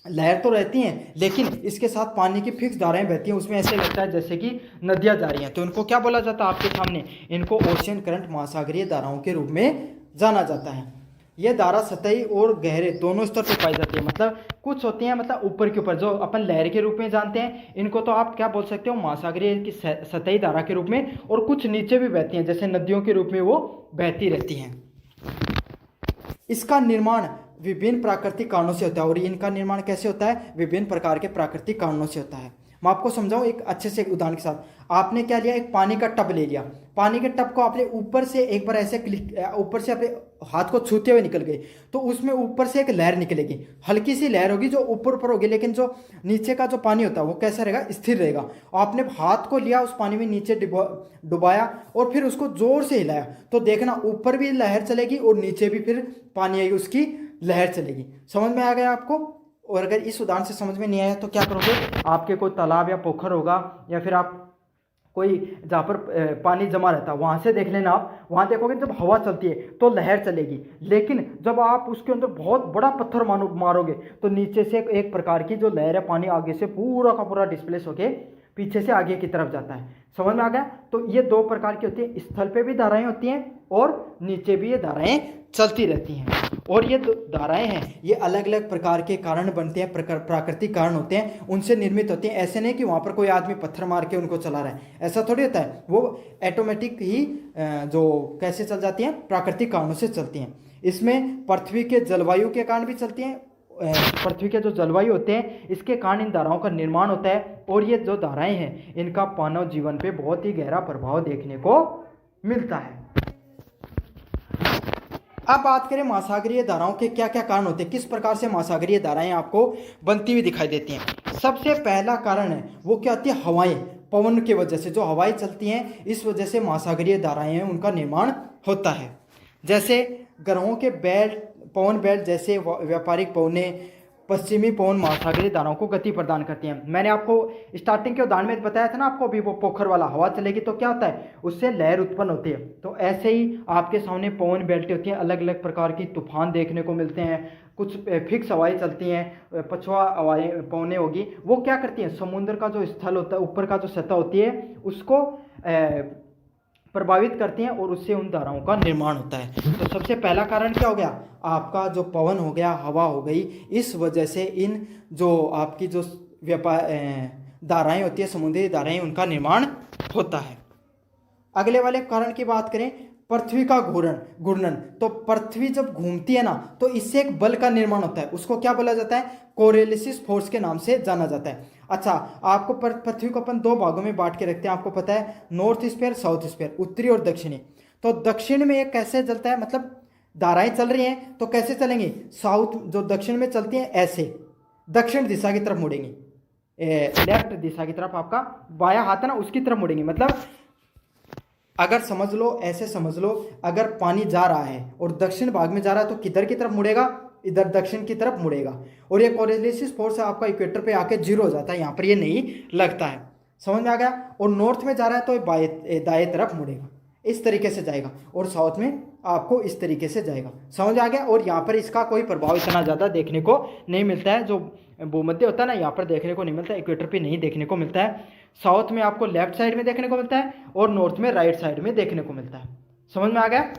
लहर तो रहती हैं, लेकिन इसके साथ पानी की फिक्स धाराएं बहती हैं, उसमें ऐसे लगता है जैसे कि नदियाँ जा रही हैं। तो इनको क्या बोला जाता है आपके सामने, इनको ओशियन करंट, महासागरीय धाराओं के रूप में जाना जाता है। ये धारा सतही और गहरे दोनों स्तर पर पाई जाती है। मतलब कुछ होती हैं मतलब ऊपर के ऊपर, जो अपन लहर के रूप में जानते हैं, इनको तो आप क्या बोल सकते हो, महासागरीय की सतही धारा के रूप में, और कुछ नीचे भी बहती हैं जैसे नदियों के रूप में वो बहती रहती हैं। इसका निर्माण विभिन्न प्राकृतिक कारणों से होता है। और इनका निर्माण कैसे होता है, विभिन्न प्रकार के प्राकृतिक कारणों से होता है। मैं आपको समझाऊं एक अच्छे से उदाहरण के साथ। आपने क्या लिया, एक पानी का टब ले लिया, पानी के टब को आपने ऊपर से एक बार ऐसे ऊपर से अपने हाथ को छूते हुए निकल गए, तो उसमें ऊपर से एक लहर निकलेगी, हल्की सी लहर होगी जो ऊपर ऊपर होगी, लेकिन जो नीचे का जो पानी होता है वो कैसा रहेगा, स्थिर रहेगा। आपने हाथ को लिया, उस पानी में नीचे डुबाया और फिर उसको जोर से हिलाया, तो देखना ऊपर भी लहर चलेगी और नीचे भी फिर पानी आएगी, उसकी लहर चलेगी। समझ में आ गया आपको। और अगर इस उदाहरण से समझ में नहीं आया तो क्या करोगे, आपके कोई तालाब या पोखर होगा, या फिर आप कोई जहाँ पर पानी जमा रहता है वहाँ से देख लेना। आप वहाँ देखोगे जब हवा चलती है तो लहर चलेगी, लेकिन जब आप उसके अंदर बहुत बड़ा पत्थर मारोगे तो नीचे से एक प्रकार की जो लहर है, पानी आगे से पूरा का पूरा डिस्प्लेस होके पीछे से आगे की तरफ जाता है। समझ में आ गया। तो ये दो प्रकार की होती है, स्थल पे भी धाराएं होती हैं और नीचे भी ये धाराएं चलती रहती हैं। और ये धाराएं हैं, ये अलग अलग प्रकार के कारण बनते हैं, प्राकृतिक कारण होते हैं, उनसे निर्मित होते हैं। ऐसे नहीं कि वहाँ पर कोई आदमी पत्थर मार के उनको चला रहा है, ऐसा थोड़ी होता है। वो ऑटोमेटिक ही जो कैसे चल जाती हैं, प्राकृतिक कारणों से चलती हैं। इसमें पृथ्वी के जलवायु के कारण भी चलती हैं। पृथ्वी के जो जलवायु होते हैं इसके कारण इन धाराओं का निर्माण होता है। और ये जो धाराएं हैं इनका मानव जीवन पे बहुत ही गहरा प्रभाव देखने को मिलता है। अब बात करें महासागरीय धाराओं के क्या क्या कारण होते हैं, किस प्रकार से महासागरीय धाराएं आपको बनती हुई दिखाई देती हैं। सबसे पहला कारण है वो क्या होती है, हवाएं, पवन की वजह से जो हवाएं चलती हैं इस वजह से महासागरीय धाराएं हैं उनका निर्माण होता है। जैसे ग्रहों के बेल्ट, पवन बेल्ट जैसे व्यापारिक पवनें, पश्चिमी पवन महासागरीय धाराओं को गति प्रदान करती हैं। मैंने आपको स्टार्टिंग के उदाहरण में बताया था ना आपको, अभी वो पोखर वाला, हवा चलेगी तो क्या होता है, उससे लहर उत्पन्न होती है। तो ऐसे ही आपके सामने पवन बेल्टें होती हैं, अलग अलग प्रकार की तूफान देखने को मिलते हैं। कुछ फिक्स हवाएं चलती हैं, पछुआ हवाएं पवनें होगी, वो क्या करती हैं, समुद्र का जो स्थल होता है, ऊपर का जो सतह होती है उसको प्रभावित करती हैं और उससे उन धाराओं का निर्माण होता है। तो सबसे पहला कारण क्या हो गया, आपका जो पवन हो गया, हवा हो गई, इस वजह से इन जो आपकी जो धाराएं होती है, समुद्री धाराएं, उनका निर्माण होता है। अगले वाले कारण की बात करें, पृथ्वी का घूर्णन। तो पृथ्वी जब घूमती है ना तो इससे एक बल का निर्माण होता है, उसको क्या बोला जाता है, कोरियोलिस फोर्स के नाम से जाना जाता है। अच्छा, आपको पृथ्वी को अपन दो भागों में बांट के रखते हैं, आपको पता है, नॉर्थ स्फीयर, साउथ स्फीयर, उत्तरी और दक्षिणी। तो दक्षिण में ये कैसे चलता है, मतलब धाराएं चल रही हैं तो कैसे चलेंगी, साउथ जो दक्षिण में चलती हैं ऐसे दक्षिण दिशा की तरफ मुड़ेंगी, लेफ्ट दिशा की तरफ, आपका बायां हाथ है ना उसकी तरफ मुड़ेंगी। मतलब अगर समझ लो, ऐसे समझ लो, अगर पानी जा रहा है और दक्षिण भाग में जा रहा है तो किधर की तरफ मुड़ेगा, इधर दक्षिण की तरफ मुड़ेगा। और ये कोरियोलिस फोर्स आपका इक्वेटर पे आके जीरो हो जाता है, यहाँ पर ये नहीं लगता है। समझ में आ गया। और नॉर्थ में जा रहा है तो दाएं तरफ मुड़ेगा, इस तरीके से जाएगा, और साउथ में आपको इस तरीके से जाएगा। समझ आ गया। और यहाँ पर इसका कोई प्रभाव इतना ज़्यादा देखने को नहीं मिलता है, जो भूमध्य होता है ना यहाँ पर देखने को नहीं मिलता है, इक्वेटर पे नहीं देखने को मिलता है। साउथ में आपको लेफ्ट साइड में देखने को मिलता है और नॉर्थ में राइट साइड में देखने को मिलता है। समझ में आ गया।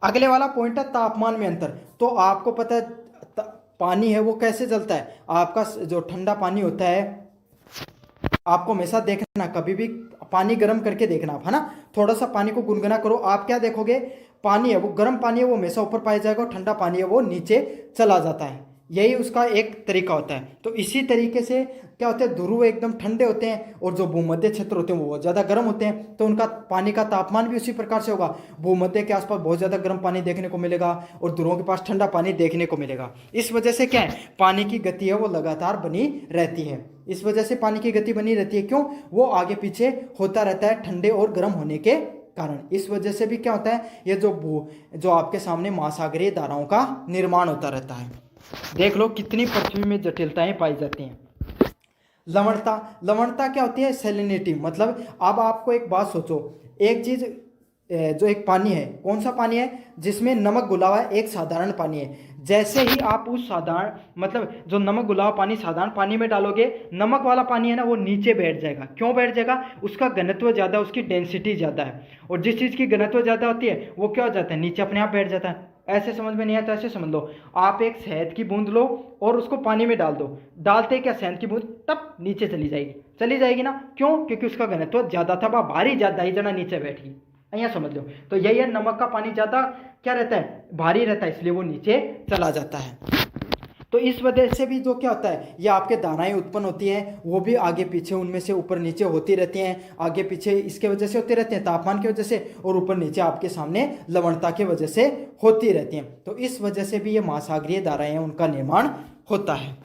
अगले वाला पॉइंट है तापमान में अंतर। तो आपको पता है पानी है वो कैसे जलता है, आपका जो ठंडा पानी होता है, आपको हमेशा देखना, कभी भी पानी गर्म करके देखना आप, है ना, थोड़ा सा पानी को गुनगुना करो, आप क्या देखोगे, पानी है वो गर्म पानी है वो हमेशा ऊपर पाया जाएगा और ठंडा पानी है वो नीचे चला जाता है। यही उसका एक तरीका होता है। तो इसी तरीके से क्या होता है, ध्रुव एकदम ठंडे होते हैं और जो भूमध्य क्षेत्र होते हैं वो ज़्यादा गर्म होते हैं, तो उनका पानी का तापमान भी उसी प्रकार से होगा। भूमध्य के आसपास बहुत ज़्यादा गर्म पानी देखने को मिलेगा और ध्रुवों के पास ठंडा पानी देखने को मिलेगा। इस वजह से क्या है, पानी की गति है वो लगातार बनी रहती है। इस वजह से पानी की गति बनी रहती है, क्यों, वो आगे पीछे होता रहता है ठंडे और गर्म होने के कारण। इस वजह से भी क्या होता है, ये जो आपके सामने महासागरीय धाराओं का निर्माण होता रहता है। देख लो कितनी पृथ्वी में जटिलताएं पाई जाती हैं। लवणता, लवणता क्या होती है? सैलिनिटी। मतलब अब आपको एक बात सोचो, एक चीज जो एक पानी है, कौन सा पानी है? जिसमें नमक घुला हुआ है, एक साधारण पानी है। जैसे ही आप उस साधारण मतलब जो नमक घुला हुआ पानी साधारण पानी में डालोगे, नमक वाला पानी है ना, वो नीचे बैठ जाएगा। क्यों बैठ जाएगा? उसका घनत्व ज़्यादा, उसकी डेंसिटी ज़्यादा है। और जिस चीज़ की घनत्व ज़्यादा होती है वो क्या हो जाता है? नीचे अपने आप बैठ जाता है। ऐसे समझ में नहीं आता, ऐसे समझ लो, आप एक शहद की बूंद लो और उसको पानी में डाल दो, डालते क्या शहद की बूंद तब नीचे चली जाएगी ना। क्यों? क्योंकि उसका घनत्व ज़्यादा था, भारी ज़्यादा ही जना नीचे बैठी। यहाँ समझ लो। तो यही है, नमक का पानी ज़्यादा क्या रहता है? भारी रहता है, इसलिए वो नीचे चला जाता है। तो इस वजह से भी जो क्या होता है, ये आपके धाराएं उत्पन्न होती हैं, वो भी आगे पीछे उनमें से ऊपर नीचे होती रहती हैं। आगे पीछे इसके वजह से होते रहते हैं, तापमान की वजह से, और ऊपर नीचे आपके सामने लवणता की वजह से होती रहती हैं। तो इस वजह से भी ये महासागरीय धाराएं हैं, उनका निर्माण होता है।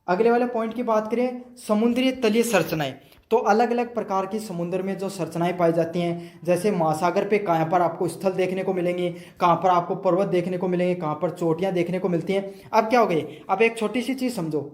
अगले वाले पॉइंट की बात करें, समुद्री तलीय संरचनाएं। तो अलग अलग प्रकार की समुद्र में जो संरचनाएं पाई जाती हैं, जैसे महासागर पे कहाँ पर आपको स्थल देखने को मिलेंगे, कहाँ पर आपको पर्वत देखने को मिलेंगे, कहाँ पर चोटियां देखने को मिलती हैं। अब क्या हो गई, अब एक छोटी सी चीज़ समझो,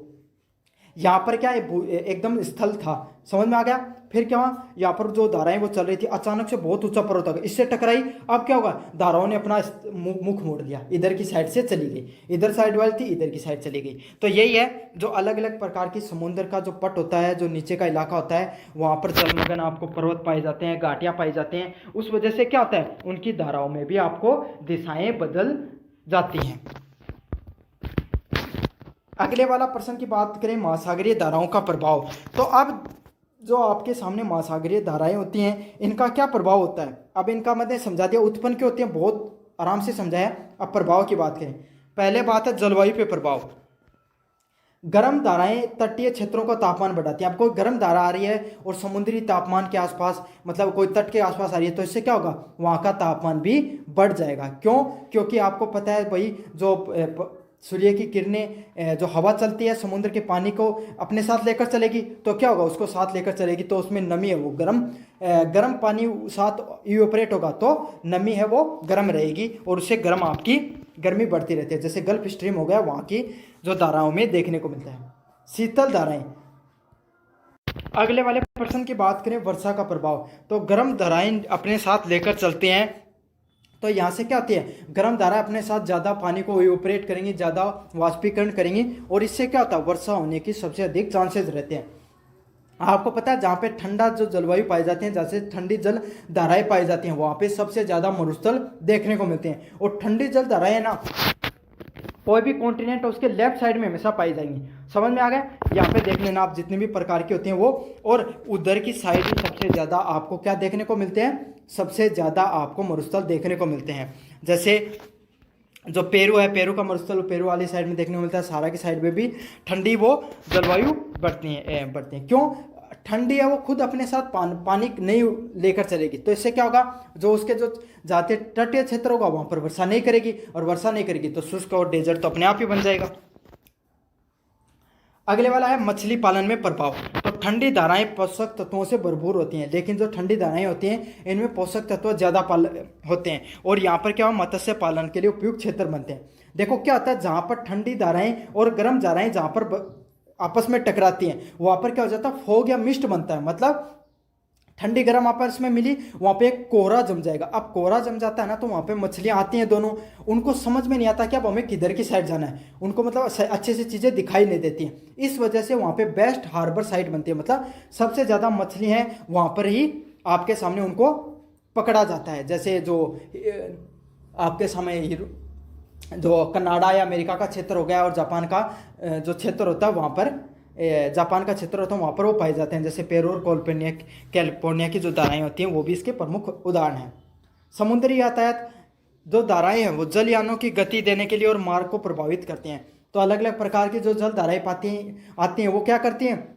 यहाँ पर क्या एकदम स्थल था, समझ में आ गया। फिर क्या हुआ, यहाँ पर जो धाराएं वो चल रही थी, अचानक से बहुत ऊंचा पर्वत आ गया, इससे टकराई। अब क्या होगा, धाराओं ने अपना मुख मोड़ लिया, इधर की साइड से चली गई, इधर साइड वाली थी इधर की साइड चली गई। तो यही है, जो अलग अलग प्रकार की समुद्र का जो पट होता है, जो नीचे का इलाका होता है, वहाँ पर जलमग्न आपको पर्वत पाए जाते हैं, घाटियाँ पाई जाते हैं। उस वजह से क्या होता है, उनकी धाराओं में भी आपको दिशाएं बदल जाती हैं। अगले वाला प्रश्न की बात करें, महासागरीय धाराओं का प्रभाव। तो अब जो आपके सामने महासागरीय धाराएं होती हैं, इनका क्या प्रभाव होता है? अब इनका मैंने समझा दिया, उत्पन्न क्यों होती हैं बहुत आराम से समझाया। अब प्रभाव की बात करें, पहले बात है जलवायु पे प्रभाव। गर्म धाराएं तटीय क्षेत्रों का तापमान बढ़ाती हैं। अब कोई गर्म धारा आ रही है और समुद्री तापमान के आसपास, मतलब कोई तट के आसपास आ रही है, तो इससे क्या होगा, वहाँ का तापमान भी बढ़ जाएगा। क्यों? क्योंकि आपको पता है भाई, जो सूर्य की किरणें, जो हवा चलती है समुद्र के पानी को अपने साथ लेकर चलेगी, तो क्या होगा, उसको साथ लेकर चलेगी, तो उसमें नमी है, वो गर्म पानी साथ इवेपोरेट होगा, तो नमी है वो गर्म रहेगी, और उससे आपकी गर्मी बढ़ती रहती है। जैसे गल्फ स्ट्रीम हो गया, वहाँ की जो धाराओं में देखने को मिलता है। शीतल धाराएं। अगले वाले प्रश्न की बात करें, वर्षा का प्रभाव। तो गर्म धाराएं अपने साथ लेकर चलते हैं, तो यहाँ से क्या होती है, गर्म धारा अपने साथ ज़्यादा पानी को इवेपोरेट करेंगी, ज़्यादा वाष्पीकरण करेंगी, और इससे क्या होता है, वर्षा होने की सबसे अधिक चांसेस रहते हैं। आपको पता है, जहाँ पे ठंडा जो जलवायु पाई जाती है, जैसे ठंडी जल धाराएं पाई जाती हैं, वहाँ पे सबसे ज़्यादा मरुस्थल देखने को मिलते हैं। और ठंडी जल धाराएं ना, कोई भी कॉन्टिनेंट है उसके लेफ्ट साइड में हमेशा पाई जाएंगी। समझ में आ गया? यहाँ पे देख लेना आप, जितने भी प्रकार की होती हैं वो, और उधर की साइड सबसे ज़्यादा आपको क्या देखने को मिलते हैं, सबसे ज़्यादा आपको मरुस्थल देखने को मिलते हैं। जैसे जो पेरू है, पेरू का मरुस्थल पेरू वाली साइड में देखने को मिलता है। सहारा की साइड में भी ठंडी वो जलवायु बढ़ती है। क्यों? ठंडी है, वो खुद अपने साथ पानी नहीं लेकर चलेगी, तो इससे क्या होगा, जो उसके जो जाते तटीय क्षेत्र होगा वहाँ पर वर्षा नहीं करेगी, और वर्षा नहीं करेगी तो शुष्क और डेजर्ट तो अपने आप ही बन जाएगा। अगले वाला है मछली पालन में प्रभाव। तो ठंडी धाराएं पोषक तत्वों से भरपूर होती हैं, लेकिन जो ठंडी धाराएं होती हैं इनमें पोषक तत्व ज़्यादा होते हैं, और यहाँ पर क्या हो, मत्स्य पालन के लिए उपयुक्त क्षेत्र बनते हैं। देखो क्या होता है, जहाँ पर ठंडी धाराएं और गर्म धाराएं जहाँ पर आपस में टकराती हैं, वहाँ पर क्या हो जाता है, फोग या मिस्ट बनता है। मतलब ठंडी गर्म आपस में मिली, वहाँ पे एक कोहरा जम जाएगा। अब कोहरा जम जाता है ना, तो वहाँ पे मछलियाँ आती हैं दोनों, उनको समझ में नहीं आता कि अब हमें किधर की साइड जाना है, उनको मतलब अच्छे से चीज़ें दिखाई नहीं देती हैं। इस वजह से वहाँ पे बेस्ट हार्बर साइट बनती है, मतलब सबसे ज़्यादा मछली हैं वहाँ पर ही आपके सामने उनको पकड़ा जाता है। जैसे जो आपके सामने जो कनाडा या अमेरिका का क्षेत्र हो गया, और जापान का जो क्षेत्र होता है वहाँ पर, जापान का क्षेत्र होता है वहाँ पर वो पाए जाते हैं। जैसे पेरू और कैलिफोर्निया की जो धाराएं होती हैं वो भी इसके प्रमुख उदाहरण हैं। समुद्री यातायात, जो धाराएं हैं वो जलयानों की गति देने के लिए और मार्ग को प्रभावित करती हैं। तो अलग अलग प्रकार की जो जल धाराएं आती हैं वो क्या करती हैं,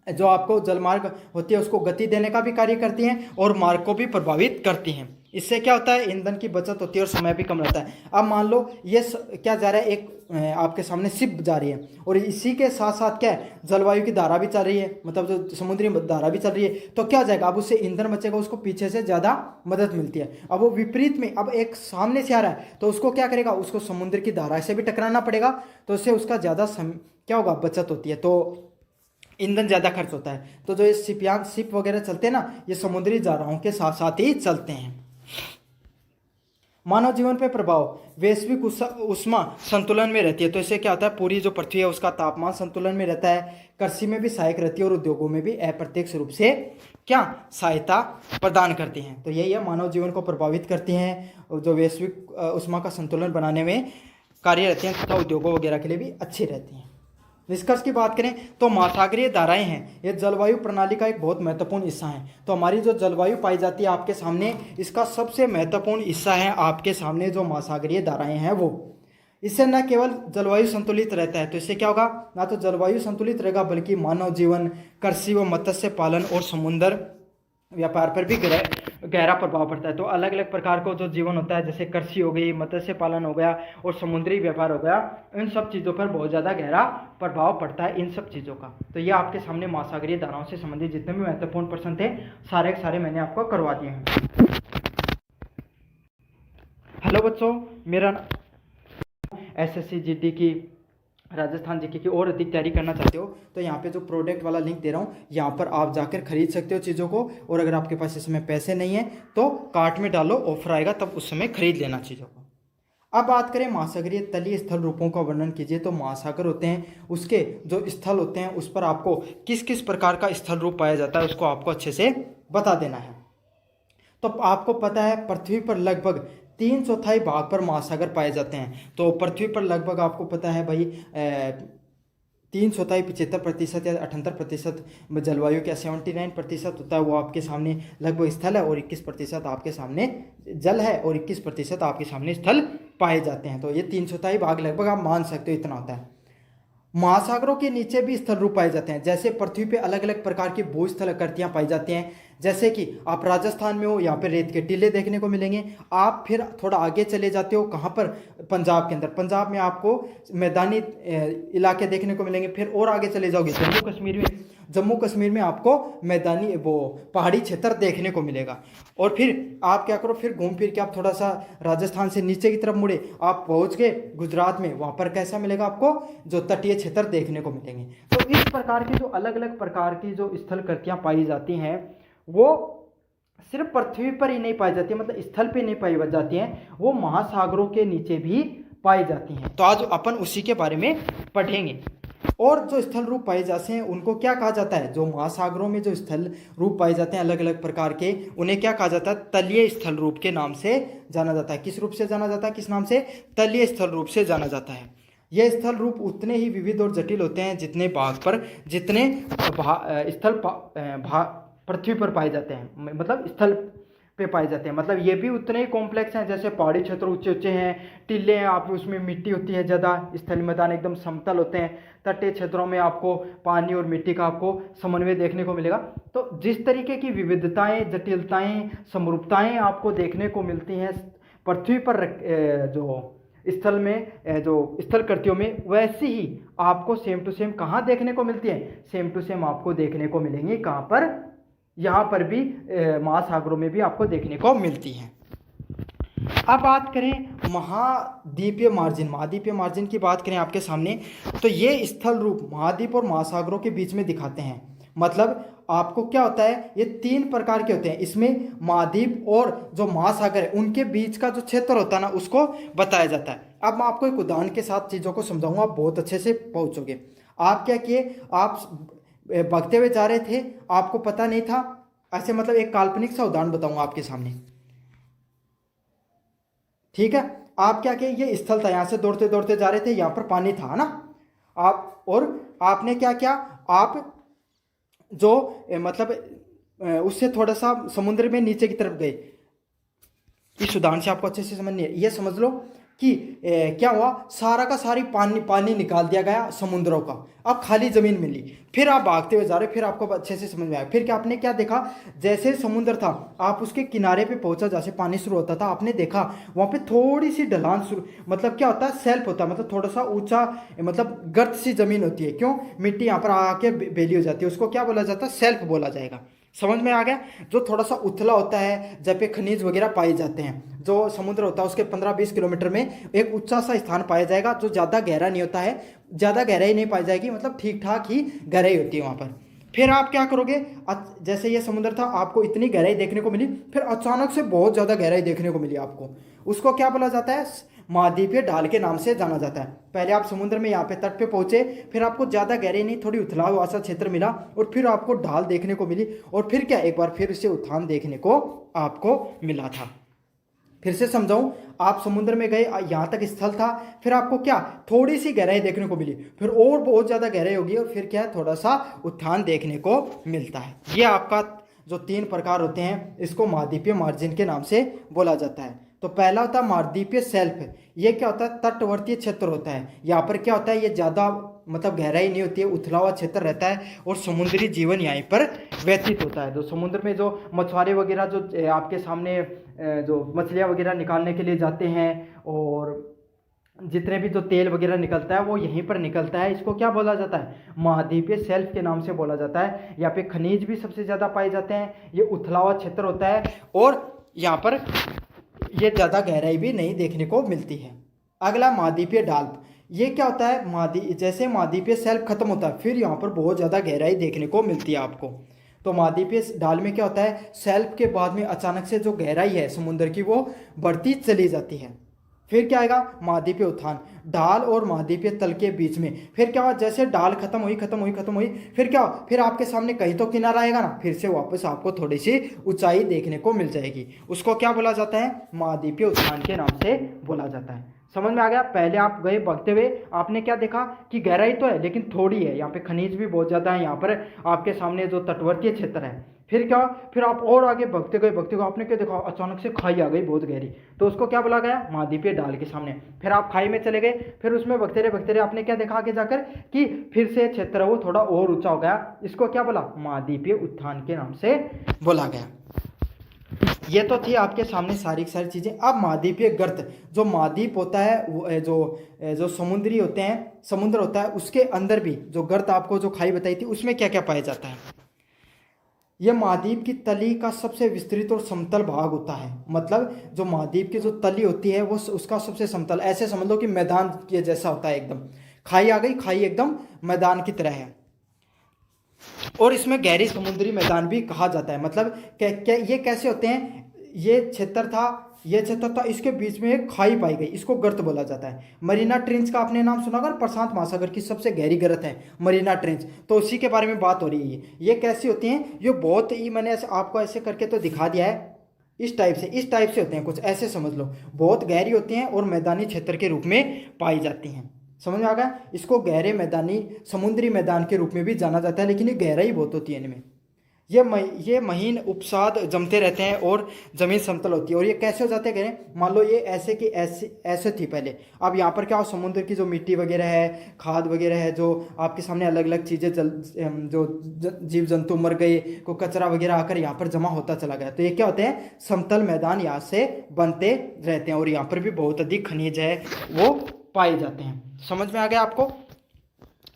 जो आपको जलमार्ग होती है उसको गति देने का भी कार्य करती हैं, और मार्ग को भी प्रभावित करती हैं। इससे क्या होता है, ईंधन की बचत होती है और समय भी कम रहता है। अब मान लो ये क्या जा रहा है, एक आपके सामने शिप जा रही है, और इसी के साथ साथ क्या है, जलवायु की धारा भी चल रही है, मतलब जो समुद्री धारा भी चल रही है, तो क्या हो जाएगा, अब उससे ईंधन बचेगा, उसको पीछे से ज़्यादा मदद मिलती है। अब वो विपरीत में, अब एक सामने से आ रहा है, तो उसको क्या करेगा, उसको समुद्र की धारा से भी टकराना पड़ेगा, तो उससे उसका ज़्यादा क्या होगा, बचत होती है। तो ईंधन ज़्यादा खर्च होता है। तो जो ये शिप वगैरह चलते हैं ना, ये समुद्री जहाज़ों के साथ साथ ही चलते हैं। मानव जीवन पे प्रभाव, वैश्विक उष्मा संतुलन में रहती है। तो इससे क्या होता है, पूरी जो पृथ्वी है उसका तापमान संतुलन में रहता है। कृषि में भी सहायक रहती है और उद्योगों में भी अप्रत्यक्ष रूप से क्या सहायता प्रदान करती हैं। तो यही है, मानव जीवन को प्रभावित करती हैं, जो वैश्विक उष्मा का संतुलन बनाने में कार्य रहती हैं तथा उद्योगों वगैरह के लिए भी अच्छी रहती हैं। निष्कर्ष की बात करें तो महासागरीय धाराएं हैं, ये जलवायु प्रणाली का एक बहुत महत्वपूर्ण हिस्सा है। तो हमारी जो जलवायु पाई जाती है आपके सामने, इसका सबसे महत्वपूर्ण हिस्सा है आपके सामने जो महासागरीय धाराएं हैं वो। इससे न केवल जलवायु संतुलित रहता है, तो इससे क्या होगा, ना तो जलवायु संतुलित रहेगा बल्कि मानव जीवन, कृषि व मत्स्य पालन और समुद्र व्यापार पर भी गहरा प्रभाव पड़ता है। तो अलग अलग प्रकार का जो जीवन होता है, जैसे कृषि हो गई, मत्स्य पालन हो गया और समुद्री व्यापार हो गया, इन सब चीज़ों पर बहुत ज़्यादा गहरा प्रभाव पड़ता है इन सब चीज़ों का। तो ये आपके सामने महासागरीय धाराओं से संबंधित जितने भी महत्वपूर्ण प्रश्न थे सारे के सारे मैंने आपको करवा दिए हैं। हेलो बच्चों, मेरा SSC GD की, राजस्थान जीके की और अधिक तैयारी करना चाहते हो तो यहाँ पे जो प्रोडक्ट वाला लिंक दे रहा हूँ, यहाँ पर आप जाकर खरीद सकते हो चीज़ों को। और अगर आपके पास इस समय पैसे नहीं है तो कार्ट में डालो, ऑफर आएगा तब उस समय खरीद लेना चीज़ों को। अब बात करें महासागरीय तलीय स्थल रूपों का वर्णन कीजिए। तो महासागर होते हैं, उसके जो स्थल होते हैं उस पर आपको किस किस प्रकार का स्थल रूप पाया जाता है उसको आपको अच्छे से बता देना है। तो आपको पता है पृथ्वी पर लगभग 3/4 भाग पर महासागर पाए जाते हैं। तो पृथ्वी पर लगभग आपको पता है भाई 3/4 75% या 78% जलवायु का 79% होता है वो आपके सामने लगभग स्थल है, और 21% आपके सामने जल है और 21% आपके सामने स्थल पाए जाते हैं। तो ये 3/4 भाग लगभग आप मान सकते हो इतना होता है। महासागरों के नीचे भी स्थल रूप पाए जाते हैं। जैसे पृथ्वी पे अलग अलग प्रकार की भूस्थल आकृतियां पाई जाती हैं, जैसे कि आप राजस्थान में हो, यहाँ पे रेत के टीले देखने को मिलेंगे। आप फिर थोड़ा आगे चले जाते हो, कहाँ पर, पंजाब के अंदर, पंजाब में आपको मैदानी इलाके देखने को मिलेंगे। फिर और आगे चले जाओगे जम्मू कश्मीर में आपको मैदानी वो पहाड़ी क्षेत्र देखने को मिलेगा। और फिर आप क्या करो, फिर घूम फिर के आप थोड़ा सा राजस्थान से नीचे की तरफ मुड़े, आप पहुंच गए गुजरात में, वहाँ पर कैसा मिलेगा आपको, जो तटीय क्षेत्र देखने को मिलेंगे। तो इस प्रकार की जो अलग अलग प्रकार की जो स्थल कृतियाँ पाई जाती हैं वो सिर्फ पृथ्वी पर ही नहीं पाई जाती है, मतलब स्थल पे नहीं पाई जाती हैं, वो महासागरों के नीचे भी पाई जाती हैं। तो आज अपन उसी के बारे में पढ़ेंगे। और जो स्थल रूप पाए जाते हैं उनको क्या कहा जाता है, जो महासागरों में जो स्थल रूप पाए जाते हैं अलग अलग प्रकार के, उन्हें क्या कहा जाता है, तलीय स्थल रूप के नाम से जाना जाता है। किस रूप से जाना जाता है, किस नाम से, तलीय स्थल रूप से जाना जाता है। यह स्थल रूप उतने ही विविध और जटिल होते हैं जितने स्थल पृथ्वी पर पाए जाते हैं, मतलब स्थल पे पाए जाते हैं, मतलब ये भी उतने ही कॉम्प्लेक्स हैं। जैसे पहाड़ी क्षेत्र ऊंचे ऊंचे हैं, टीले हैं, आप उसमें मिट्टी होती है ज़्यादा, स्थलीय मैदान एकदम समतल होते हैं, तटीय क्षेत्रों में आपको पानी और मिट्टी का आपको समन्वय देखने को मिलेगा। तो जिस तरीके की विविधताएं, जटिलताएं, समरूपताएं आपको देखने को मिलती हैं पृथ्वी पर जो स्थल में, जो स्थल कृतियों में, वैसे ही आपको सेम टू सेम कहाँ देखने को मिलती है, सेम टू सेम आपको देखने को मिलेंगी कहाँ पर, यहाँ पर भी महासागरों में भी आपको देखने को मिलती हैं। अब बात करें महाद्वीपीय मार्जिन की बात करें आपके सामने, तो ये स्थल रूप महाद्वीप और महासागरों के बीच में दिखाते हैं। मतलब आपको क्या होता है, ये 3 प्रकार के होते हैं, इसमें महाद्वीप और जो महासागर है उनके बीच का जो क्षेत्र होता है ना उसको बताया जाता है। अब मैं आपको एक उदाहरण के साथ चीज़ों को समझाऊंगा, आप बहुत अच्छे से पहुंचोगे। आप क्या किए, आप भागते हुए जा रहे थे, आपको पता नहीं था, ऐसे मतलब एक काल्पनिक सा उदाहरण बताऊंगा आपके सामने, ठीक है। आप क्या किए, ये स्थल था, यहाँ से दौड़ते दौड़ते जा रहे थे, यहाँ पर पानी था ना, आप, और आपने क्या किया, आप जो मतलब उससे थोड़ा सा समुद्र में नीचे की तरफ गए। इस उदाहरण से आपको अच्छे से समझनी है, ये समझ लो कि क्या हुआ, सारा का सारी पानी निकाल दिया गया समुद्रों का, अब खाली ज़मीन मिली। फिर आप भागते हुए जा रहे, फिर आपको अच्छे से समझ में आया। फिर क्या आपने क्या देखा, जैसे समुद्र था आप उसके किनारे पे पहुंचा, जैसे पानी शुरू होता था, आपने देखा वहाँ पे थोड़ी सी ढलान शुरू, मतलब क्या होता है, सेल्फ होता है, मतलब थोड़ा सा ऊंचा, मतलब गर्त सी ज़मीन होती है। क्यों, मिट्टी यहाँ पर आके बेली हो जाती है, उसको क्या बोला जाता है, सेल्फ बोला जाएगा। समझ में आ गया। जो थोड़ा सा उथला होता है, जहाँ पे खनिज वगैरह पाए जाते हैं, जो समुद्र होता है उसके 15-20 किलोमीटर में एक ऊंचा सा स्थान पाया जाएगा जो ज़्यादा गहरा नहीं होता है, ज़्यादा गहराई नहीं पाई जाएगी, मतलब ठीक ठाक ही गहराई होती है वहाँ पर। फिर आप क्या करोगे, जैसे ये समुद्र था, आपको इतनी गहराई देखने को मिली, फिर अचानक से बहुत ज़्यादा गहराई देखने को मिली आपको। उसको क्या बोला जाता है, महाद्वीपीय ढाल के नाम से जाना जाता है। पहले आप समुद्र में यहाँ पे तट पे पहुंचे, फिर आपको ज़्यादा गहराई नहीं, थोड़ी उथला हुआ सा क्षेत्र मिला, और फिर आपको ढाल देखने को मिली, और फिर क्या एक बार फिर से उठान देखने को आपको मिला था। फिर से समझाऊं, आप समुद्र में गए, यहाँ तक स्थल था, फिर आपको क्या थोड़ी सी गहराई देखने को मिली, फिर और बहुत ज़्यादा गहराई होगी, और फिर क्या थोड़ा सा उत्थान देखने को मिलता है। ये आपका जो 3 प्रकार होते हैं, इसको महाद्वीपीय मार्जिन के नाम से बोला जाता है। तो पहला होता है महाद्वीपीय शेल्फ। ये क्या होता है, तटवर्तीय क्षेत्र होता है। यहाँ पर क्या होता है, ये ज़्यादा मतलब गहराई नहीं होती है, उथला हुआ क्षेत्र रहता है, और समुद्री जीवन यहाँ पर व्यतीत होता है। जो समुद्र में जो मछुआरे वगैरह जो आपके सामने जो मछलियाँ वगैरह निकालने के लिए जाते हैं, और जितने भी जो तेल वगैरह निकलता है वो यहीं पर निकलता है। इसको क्या बोला जाता है, महाद्वीपीय शेल्फ के नाम से बोला जाता है। यहाँ पे खनिज भी सबसे ज़्यादा पाए जाते हैं, ये उथला हुआ क्षेत्र होता है, और यहाँ पर ये ज़्यादा गहराई भी नहीं देखने को मिलती है। अगला महाद्वीपीय ढाल। ये क्या होता है, जैसे महाद्वीपीय शेल्फ खत्म होता है, फिर यहाँ पर बहुत ज़्यादा गहराई देखने को मिलती है आपको। तो महाद्वीपीय ढाल में क्या होता है, शेल्फ के बाद में अचानक से जो गहराई है समुद्र की वो बढ़ती चली जाती है। फिर क्या आएगा, महाद्वीपीय उत्थान। ढाल और महाद्वीपीय तल के बीच में फिर क्या हुआ, जैसे ढाल खत्म हुई, फिर क्या, फिर आपके सामने कहीं तो किनारा आएगा ना, फिर से वापस आपको थोड़ी सी ऊंचाई देखने को मिल जाएगी। उसको क्या बोला जाता है, महाद्वीपीय उत्थान के नाम से बोला जाता है। समझ में आ गया। पहले आप गए भागते हुए, आपने क्या देखा कि गहराई तो है लेकिन थोड़ी है, यहाँ पे खनिज भी बहुत ज़्यादा है, यहाँ पर आपके सामने जो तटवर्तीय क्षेत्र है। फिर क्या, फिर आप और आगे भागते गए, आपने क्या देखा, अचानक से खाई आ गई बहुत गहरी, तो उसको क्या बोला गया, महाद्वीपीय ढाल के सामने। फिर आप खाई में चले गए, फिर उसमें भागते रहे, आपने क्या देखा आगे जाकर कि फिर से क्षेत्र वो थोड़ा और ऊंचा हो गया। इसको क्या बोला, महाद्वीपीय उत्थान के नाम से बोला गया। ये तो थी आपके सामने सारी की सारी चीज़ें। अब महाद्वीपीय गर्त, जो महाद्वीप होता है, जो समुद्री होते हैं, समुद्र होता है, उसके अंदर भी जो गर्त आपको जो खाई बताई थी, उसमें क्या क्या पाया जाता है। यह महाद्वीप की तली का सबसे विस्तृत और समतल भाग होता है। मतलब जो महाद्वीप की जो तली होती है वो उसका सबसे समतल, ऐसे समझ लो कि मैदान के जैसा होता है एकदम। खाई आ गई, खाई एकदम मैदान की तरह है, और इसमें गहरी समुद्री मैदान भी कहा जाता है। मतलब ये कैसे होते हैं, ये क्षेत्र था, इसके बीच में एक खाई पाई गई, इसको गर्त बोला जाता है। मरीना ट्रेंच का आपने नाम सुना होगा, प्रशांत महासागर की सबसे गहरी गर्त है मरीना ट्रेंच, तो उसी के बारे में बात हो रही है। ये कैसी होती हैं, ये बहुत ही, मैंने आपको ऐसे करके तो दिखा दिया है, इस टाइप से होते हैं, कुछ ऐसे समझ लो, बहुत गहरी होती हैं और मैदानी क्षेत्र के रूप में पाई जाती हैं। समझ में आ गया। इसको गहरे मैदानी समुद्री मैदान के रूप में भी जाना जाता है, लेकिन ये गहराई बहुत होती है इनमें। ये महीन उपसाद जमते रहते हैं और ज़मीन समतल होती है। और ये कैसे हो जाते हैं गहरे, मान लो ये ऐसे कि ऐसे थी पहले, अब यहाँ पर क्या हो, समुद्र की जो मिट्टी वगैरह है, खाद वगैरह है, जो आपके सामने अलग अलग चीज़ें जो जीव जंतु मर गए, को कचरा वगैरह आकर यहाँ पर जमा होता चला गया, तो ये क्या होते हैं, समतल मैदान यहाँ से बनते रहते हैं, और यहाँ पर भी बहुत अधिक खनिज है वो पाए जाते हैं। समझ में आ गया आपको।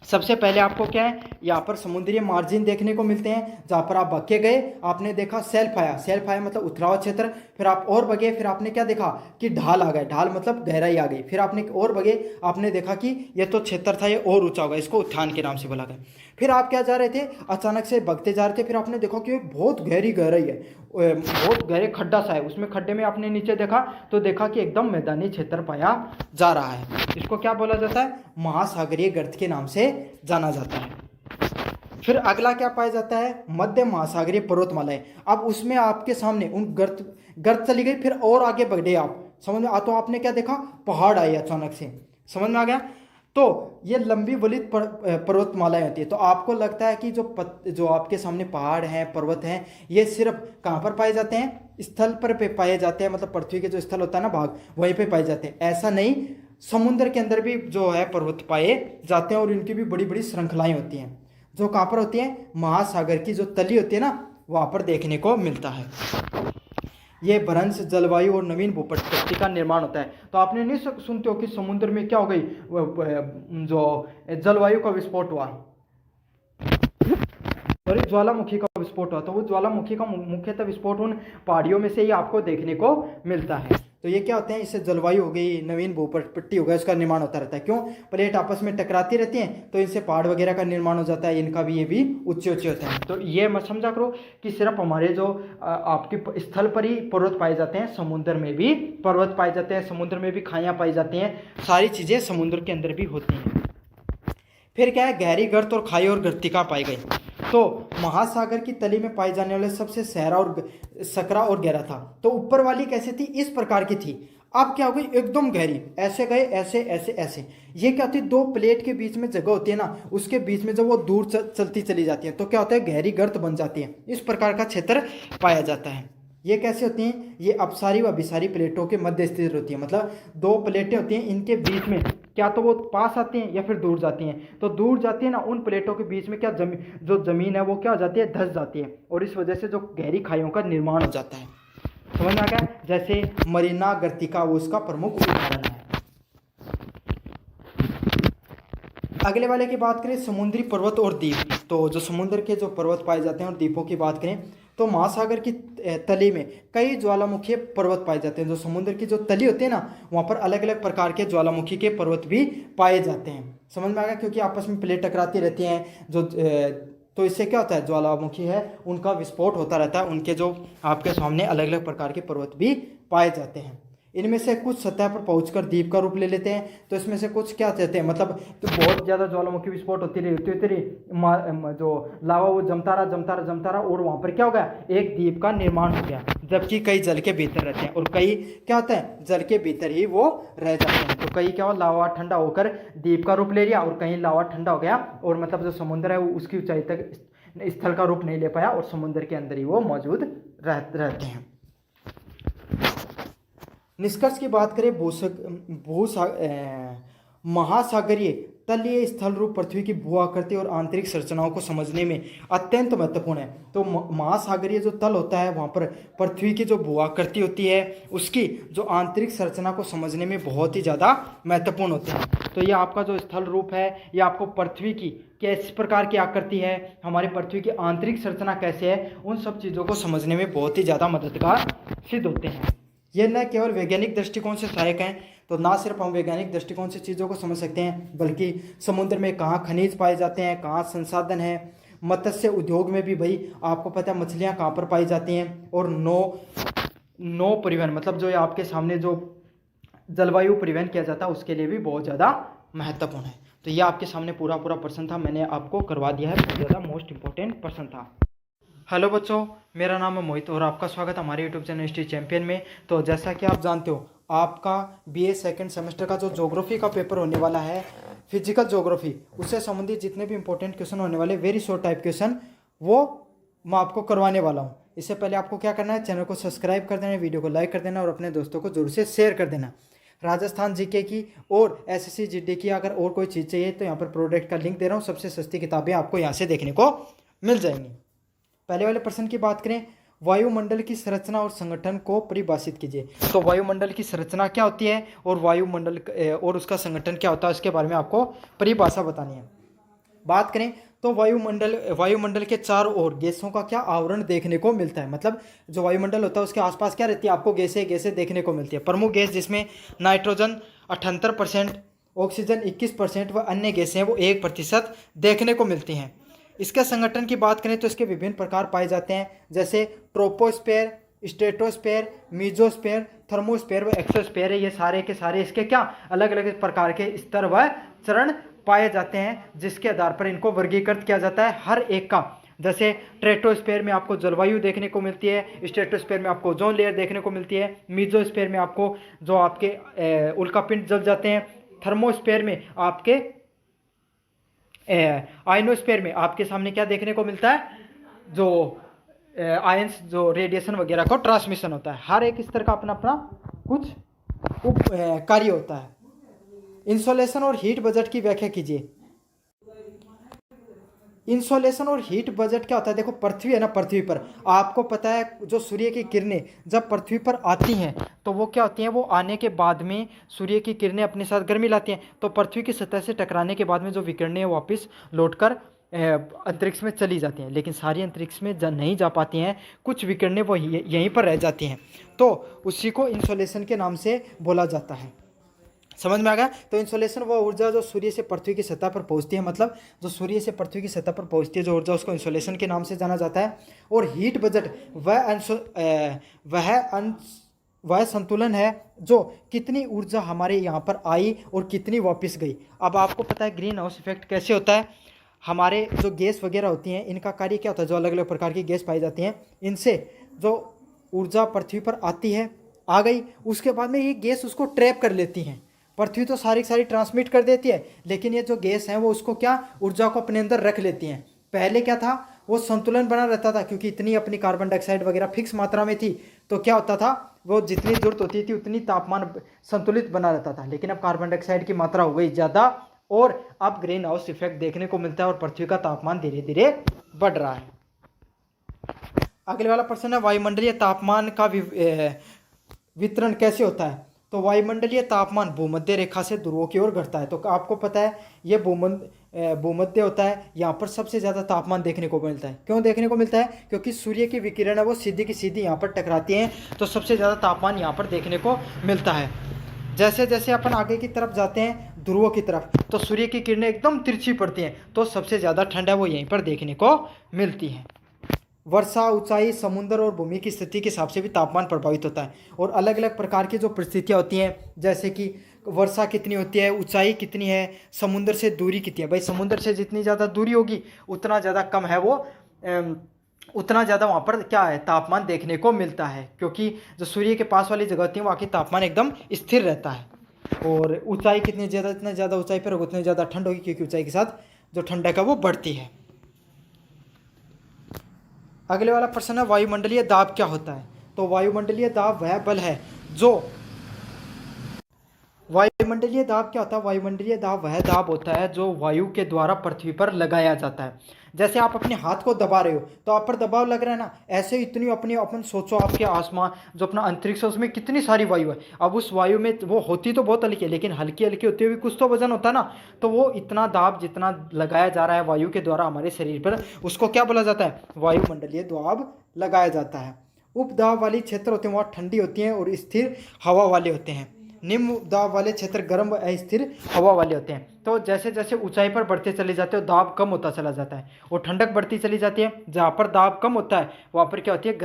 सबसे पहले आपको क्या है, यहाँ पर समुद्री मार्जिन देखने को मिलते हैं, जहाँ पर आप भाग के गए, आपने देखा शेल्फ आया मतलब उथला हुआ क्षेत्र, फिर आप और भगे, फिर आपने क्या देखा कि ढाल आ गए, ढाल मतलब गहराई आ गई, फिर आपने और भगे, आपने देखा कि ये तो क्षेत्र था, ये और ऊंचा होगा, इसको उत्थान के नाम से बोला गया। फिर आप क्या जा रहे थे, अचानक से भगते जा रहे थे, फिर आपने देखा कि एक बहुत गहराई है, बहुत गहरे खड्डा सा है, उसमें खड्डे में आपने नीचे देखा तो देखा कि एकदम मैदानी क्षेत्र पाया जा रहा है। इसको क्या बोला जाता है, महासागरीय गर्त के नाम से जाना जाता है। फिर अगला क्या पाया जाता है, मध्य महासागरीय पर्वतमालाएं। अब उसमें आपके सामने उन गर्त चली गई, फिर और आगे बढ़े आप, समझ में आ, तो आपने क्या देखा, पहाड़ आए अचानक से, समझ में आ गया। तो ये लंबी वलित पर्वतमालाएं होती है। तो आपको लगता है कि जो आपके सामने पहाड़ हैं, पर्वत हैं, ये सिर्फ कहाँ पर पाए जाते हैं, स्थल पर पाए जाते हैं, मतलब पृथ्वी के जो स्थल होता है ना भाग, वहीं पे पाए जाते हैं, ऐसा नहीं, समुद्र के अंदर भी जो है पर्वत पाए जाते हैं, और इनकी भी बड़ी बड़ी श्रृंखलाएं होती हैं, जो कहाँ पर होती हैं, महासागर की जो तली होती है ना, वहाँ पर देखने को मिलता है। ये भ्रंश, जलवायु और नवीन भूप्रकृति का निर्माण होता है। तो आपने नहीं सुनते हो कि समुद्र में क्या हो गई, जो जलवायु का विस्फोट हुआ, और इस ज्वालामुखी का विस्फोट हुआ, तो वो ज्वालामुखी का मुख्यतः विस्फोट उन पहाड़ियों में से ही आपको देखने को मिलता है। तो ये क्या होते हैं, इससे जलवायु हो गई, नवीन भूपट्टी हो गया, उसका निर्माण होता रहता है। क्यों? प्लेट आपस में टकराती रहती हैं, तो इनसे पहाड़ वगैरह का निर्माण हो जाता है, इनका भी ये भी ऊंचे ऊंचे होते हैं। तो ये मत समझा करो कि सिर्फ हमारे जो आपके स्थल पर ही पर्वत पाए जाते हैं, समुद्र में भी पर्वत पाए जाते हैं, समुद्र में भी खाइयाँ पाई जाती हैं, सारी चीज़ें समुद्र के अंदर भी होती हैं। फिर क्या है, गहरी गर्त और खाई और गर्तिका पाई गई। तो महासागर की तली में पाए जाने वाले सबसे सहरा और सकरा और गहरा था। तो ऊपर वाली कैसे थी, इस प्रकार की थी। अब क्या हो गई, एकदम गहरी, ऐसे गए, ऐसे ऐसे ऐसे। ये क्या होती है, दो प्लेट के बीच में जगह होती है ना, उसके बीच में जब वो दूर चलती चली जाती है तो क्या होता है, गहरी गर्त बन जाती है। इस प्रकार का क्षेत्र पाया जाता है। ये कैसे होती हैं, ये अपसारी व अभिसारी प्लेटों के मध्य स्थित होती है। मतलब दो प्लेटें होती हैं, इनके बीच में क्या तो वो पास आती हैं या फिर दूर जाती हैं। तो दूर जाती है ना, उन प्लेटों के बीच में क्या जो जमीन है वो क्या हो जाती है, धंस जाती है, और इस वजह से जो गहरी खाइयों का निर्माण हो जाता है। समझ में आ गया? जैसे मरीना गर्तिका वो उसका प्रमुख उदाहरण है। अगले वाले की बात करें, समुद्री पर्वत और द्वीप। तो जो समुद्र के जो पर्वत पाए जाते हैं और द्वीपों की बात करें, तो महासागर की तली में कई ज्वालामुखी पर्वत पाए जाते हैं। जो समुद्र की जो तली होती है ना, वहाँ पर अलग अलग प्रकार के ज्वालामुखी के पर्वत भी पाए जाते हैं। समझ में आ गया? क्योंकि आपस में प्लेट टकराती रहती हैं, जो तो इससे क्या होता है, ज्वालामुखी है उनका विस्फोट होता रहता है, उनके जो आपके सामने अलग अलग प्रकार के पर्वत भी पाए जाते हैं। इनमें से कुछ सतह पर पहुंचकर द्वीप का रूप ले लेते हैं। तो इसमें से कुछ क्या कहते हैं, मतलब तो बहुत ज़्यादा ज्वालामुखी विस्फोट होती रही जो लावा वो जमता रहा और वहाँ पर क्या हो गया, एक द्वीप का निर्माण हो गया। जबकि कई जल के भीतर रहते हैं और कई क्या होता है, जल के भीतर ही वो रह जाते हैं। तो कई क्या हो, लावा ठंडा होकर द्वीप का रूप ले लिया, और कहीं लावा ठंडा हो गया और मतलब जो समुद्र है वो उसकी ऊंचाई तक स्थल का रूप नहीं ले पाया और समुद्र के अंदर ही वो मौजूद रहते हैं। निष्कर्ष की बात करें, महासागरीय तलीय स्थल रूप पृथ्वी की भू आकृति और आंतरिक संरचनाओं को समझने में अत्यंत महत्वपूर्ण है। तो महासागरीय जो तल होता है, वहाँ पर पृथ्वी की जो भू आकृति होती है, उसकी जो आंतरिक संरचना को समझने में बहुत ही ज़्यादा महत्वपूर्ण होते हैं। तो ये आपका जो स्थल रूप है, ये आपको पृथ्वी की किस प्रकार की आकृति है, हमारे पृथ्वी की आंतरिक संरचना कैसे है, उन सब चीज़ों को समझने में बहुत ही ज़्यादा मददगार सिद्ध होते हैं। ये न केवल वैज्ञानिक दृष्टिकोण से सहायक हैं, तो ना सिर्फ हम वैज्ञानिक दृष्टिकोण से चीज़ों को समझ सकते हैं, बल्कि समुद्र में कहाँ खनिज पाए जाते हैं, कहाँ संसाधन है, मत्स्य उद्योग में भी भाई आपको पता है मछलियाँ कहाँ पर पाई जाती हैं, और नौ परिवहन, मतलब जो आपके सामने जो जलवायु परिवहन किया जाता है उसके लिए भी बहुत ज़्यादा महत्वपूर्ण है। तो ये आपके सामने पूरा प्रश्न था, मैंने आपको करवा दिया है, बहुत ज़्यादा मोस्ट इंपॉर्टेंट प्रश्न था। हेलो बच्चों, मेरा नाम है मोहित और आपका स्वागत है हमारे यूट्यूब चैनल हिस्ट्री चैंपियन में। तो जैसा कि आप जानते हो, आपका बीए सेकंड सेमेस्टर का जो ज्योग्राफी का पेपर होने वाला है, फिजिकल ज्योग्राफी, उससे संबंधित जितने भी इंपॉर्टेंट क्वेश्चन होने वाले, वेरी शॉर्ट टाइप क्वेश्चन, वो मैं आपको करवाने वाला हूँ। इससे पहले आपको क्या करना है, चैनल को सब्सक्राइब कर देना, वीडियो को लाइक कर देना और अपने दोस्तों को जरूर से शेयर कर देना। राजस्थान जीके की और एसएससी जीडी की अगर और कोई चीज़ चाहिए तो यहाँ पर प्रोडक्ट का लिंक दे रहा हूँ, सबसे सस्ती किताबें आपको यहाँ से देखने को मिल जाएंगी। पहले वाले प्रश्न की बात करें, वायुमंडल की संरचना और संगठन को परिभाषित कीजिए। तो वायुमंडल की संरचना क्या होती है और वायुमंडल और उसका संगठन क्या होता है, उसके बारे में आपको परिभाषा बतानी है। बात करें तो वायुमंडल के चारों ओर गैसों का क्या आवरण देखने को मिलता है। मतलब जो वायुमंडल होता है उसके आसपास क्या रहती है, आपको गैसें देखने को मिलती है। प्रमुख गैस जिसमें नाइट्रोजन 78%, ऑक्सीजन 21% व अन्य गैसें वो 1% देखने को मिलती हैं। इसके संगठन की बात करें तो इसके विभिन्न प्रकार पाए जाते हैं, जैसे ट्रोपोस्फेयर, स्ट्रेटोस्फेयर, मीजोस्फेयर, थर्मोस्फेयर व एक्सोस्फेयर है। ये सारे के सारे इसके क्या अलग अलग प्रकार के स्तर व चरण पाए जाते हैं, जिसके आधार पर इनको वर्गीकृत किया जाता है हर एक का। जैसे ट्रेटोस्फेयर में आपको जलवायु देखने को मिलती है, स्ट्रेटोस्फेयर में आपको ओजोन लेयर देखने को मिलती है, मीजोस्फेयर में आपको जो आपके उल्कापिंड जल जाते हैं, थर्मोस्फेयर में आपके आयनोस्फेयर में आपके सामने क्या देखने को मिलता है, जो आयंस जो रेडिएशन वगैरह का ट्रांसमिशन होता है। हर एक स्तर का अपना अपना कुछ कार्य होता है। इंसोलेशन और हीट बजट की व्याख्या कीजिए। इंसोलेशन और हीट बजट क्या होता है, देखो पृथ्वी है ना, पृथ्वी पर आपको पता है जो सूर्य की किरणें जब पृथ्वी पर आती हैं तो वो क्या होती हैं, वो आने के बाद में सूर्य की किरणें अपने साथ गर्मी लाती हैं, तो पृथ्वी की सतह से टकराने के बाद में जो विकिरणें वापस लौटकर अंतरिक्ष में चली जाती हैं, लेकिन सारी अंतरिक्ष में नहीं जा पाती हैं, कुछ विकिरणें वो यहीं पर रह जाती हैं। तो उसी को इंसोलेशन के नाम से बोला जाता है। समझ में आ गया? तो इंसोलेशन वो ऊर्जा जो सूर्य से पृथ्वी की सतह पर पहुंचती है, मतलब जो सूर्य से पृथ्वी की सतह पर पहुंचती है जो ऊर्जा, उसको इंसोलेशन के नाम से जाना जाता है। और हीट बजट वह संतुलन है जो कितनी ऊर्जा हमारे यहाँ पर आई और कितनी वापस गई। अब आपको पता है ग्रीन हाउस इफेक्ट कैसे होता है। हमारे जो गैस वगैरह होती हैं, इनका कार्य क्या होता है, जो अलग अलग प्रकार की गैस पाई जाती हैं, इनसे जो ऊर्जा पृथ्वी पर आती है, आ गई, उसके बाद में ये गैस उसको ट्रैप कर लेती हैं। पृथ्वी तो सारी ट्रांसमिट कर देती है, लेकिन ये जो गैस है वो उसको क्या, ऊर्जा को अपने अंदर रख लेती हैं। पहले क्या था, वो संतुलन बना रहता था, क्योंकि इतनी अपनी कार्बन डाइऑक्साइड वगैरह फिक्स मात्रा में थी, तो क्या होता था, वो जितनी जरूरत होती थी उतनी तापमान संतुलित बना रहता था। लेकिन अब कार्बन डाइऑक्साइड की मात्रा हो गई ज़्यादा, और अब ग्रीन हाउस इफेक्ट देखने को मिलता है और पृथ्वी का तापमान धीरे धीरे बढ़ रहा है। अगले वाला प्रश्न है, वायुमंडलीय तापमान का वितरण कैसे होता है। तो वायुमंडलीय तापमान भूमध्य रेखा से ध्रुवों की ओर घटता है। तो आपको पता है ये भूमध्य होता है, यहाँ पर सबसे ज़्यादा तापमान देखने को मिलता है। क्यों देखने को मिलता है, क्योंकि सूर्य की विकिरण है वो सीधी की सीधी यहाँ पर टकराती हैं, तो सबसे ज़्यादा तापमान यहाँ पर देखने को मिलता है। जैसे जैसे अपन आगे की तरफ जाते हैं ध्रुवों की तरफ, तो सूर्य की किरणें एकदम तिरछी पड़ती हैं, तो सबसे ज़्यादा ठंड है वो यहीं पर देखने को मिलती है। वर्षा, ऊंचाई, समुद्र और भूमि की स्थिति के हिसाब से भी तापमान प्रभावित होता है। और अलग अलग प्रकार की जो परिस्थितियाँ होती हैं, जैसे कि वर्षा कितनी होती है, ऊंचाई कितनी है, समुद्र से दूरी कितनी है। भाई समुद्र से जितनी ज़्यादा दूरी होगी उतना ज़्यादा कम है वो, उतना ज़्यादा वहाँ पर क्या है, तापमान देखने को मिलता है, क्योंकि जो सूर्य के पास वाली जगह होती है वहाँ की तापमान एकदम स्थिर रहता है। और ऊंचाई कितनी ज़्यादा, इतना ज़्यादा ऊंचाई पर उतनी ज़्यादा ठंड होगी, क्योंकि ऊंचाई के साथ जो ठंडक है वो बढ़ती है। अगले वाला प्रश्न है, वायुमंडलीय दाब क्या होता है। तो वायुमंडलीय दाब वह बल है जो, वायुमंडलीय दाब क्या होता है, वायुमंडलीय दाब वह दाब होता है जो वायु के द्वारा पृथ्वी पर लगाया जाता है। जैसे आप अपने हाथ को दबा रहे हो तो आप पर दबाव लग रहा है ना, ऐसे इतनी अपनी अपन सोचो आपके आसमान जो अपना अंतरिक्ष है उसमें कितनी सारी वायु है। अब उस वायु में वो होती तो बहुत हल्की है, लेकिन हल्की हल्की होती हुई कुछ तो वजन होता है ना, तो वो इतना दाब जितना लगाया जा रहा है वायु के द्वारा हमारे शरीर पर, उसको क्या बोला जाता है, वायुमंडलीय दाब लगाया जाता है। उपदाब वाली क्षेत्र होते हैं वहाँ ठंडी होती हैं और स्थिर हवा वाले होते हैं। निम्न दाब वाले क्षेत्र गर्म व अस्थिर हवा वाले होते हैं। तो जैसे जैसे ऊंचाई पर बढ़ते चले जाते हो दाब कम होता चला जाता है और ठंडक बढ़ती चली जाती है। जहाँ पर दाब कम होता है वहाँ पर क्या होती है,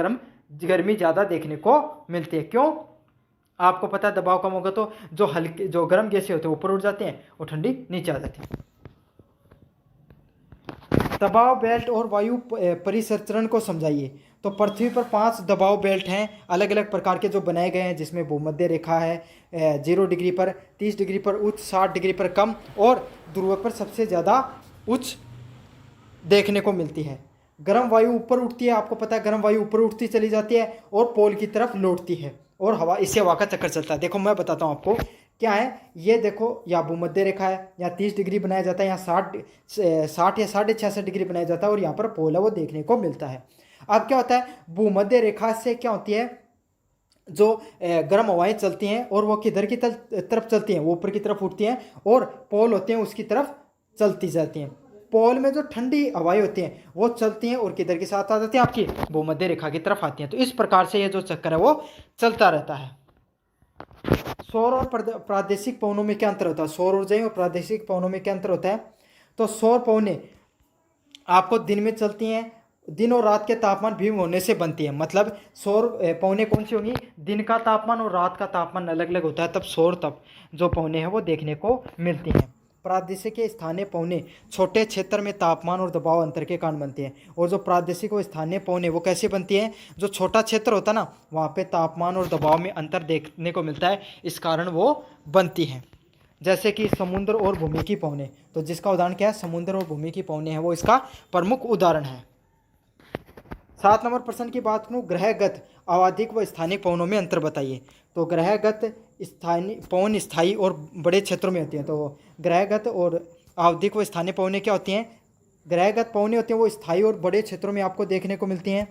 गर्मी ज़्यादा देखने को मिलती है। क्यों, आपको पता है दबाव कम होगा तो जो गर्म गैसें होते हैं ऊपर उठ जाती हैं और ठंडी नीचे आ जाती है। दबाव बेल्ट और वायु परिसंचरण को समझाइए। तो पृथ्वी पर 5 दबाव बेल्ट हैं अलग अलग प्रकार के जो बनाए गए हैं, जिसमें भूमध्य रेखा है 0 डिग्री पर, 30 डिग्री पर उच्च, 60 डिग्री पर कम, और ध्रुव पर सबसे ज़्यादा उच्च देखने को मिलती है। गर्म वायु ऊपर उठती है, आपको पता है गर्म वायु ऊपर उठती चली जाती है और पोल की तरफ लौटती है, और हवा, इससे हवा का चक्कर चलता है। देखो मैं बताता हूँ आपको क्या है, ये देखो यहाँ भूमध्य रेखा है, यहाँ 30 डिग्री बनाया जाता है, यहाँ 60 या 66.5 डिग्री बनाया जाता है, और यहाँ पर पोल है वो देखने को मिलता है। अब क्या होता है, भूमध्य रेखा से क्या होती है, जो गर्म हवाएं चलती हैं और वो किधर की तरफ चलती हैं, वो ऊपर की तरफ उठती हैं, और पोल होते हैं उसकी तरफ चलती जाती हैं। पोल में जो ठंडी हवाएं होती हैं वो चलती हैं और किधर के साथ आ जाती हैं, आपकी भूमध्य रेखा की तरफ आती हैं। तो इस प्रकार से ये जो चक्कर है वो चलता रहता है। सौर और प्रादेशिक पवनों में क्या अंतर होता है, सौर ऊर्जाएं और प्रादेशिक पवनों में क्या अंतर होता है। तो सौर पवनें आपको दिन में चलती हैं, दिन और रात के तापमान भिन्न होने से बनती है। मतलब सौर पवनें कौन सी होंगी, दिन का तापमान और रात का तापमान अलग अलग होता है, तब सौर तब जो पवनें हैं वो देखने को मिलती हैं। प्रादेशिक स्थानीय पवनें छोटे क्षेत्र में तापमान और दबाव अंतर के कारण बनती हैं, और जो प्रादेशिक व स्थानीय पवनें वो कैसे बनती हैं, जो छोटा क्षेत्र होता है ना वहाँ पे तापमान और दबाव में अंतर देखने को मिलता है, इस कारण वो बनती हैं। जैसे कि समुद्र और भूमि की पवनें, तो जिसका उदाहरण क्या है, समुद्र और भूमि की पवनें हैं वो इसका प्रमुख उदाहरण है। 7 नंबर प्रश्न की बात करूँ, ग्रहगत आवधिक व स्थानीय पवनों में अंतर बताइए। तो ग्रहगत स्थानीय पवन स्थायी और बड़े क्षेत्रों में होती हैं। तो ग्रहगत और आवधिक व स्थानीय पवनें क्या होती हैं, ग्रहगत पवनें होती हैं वो स्थायी और बड़े क्षेत्रों में आपको देखने को मिलती हैं।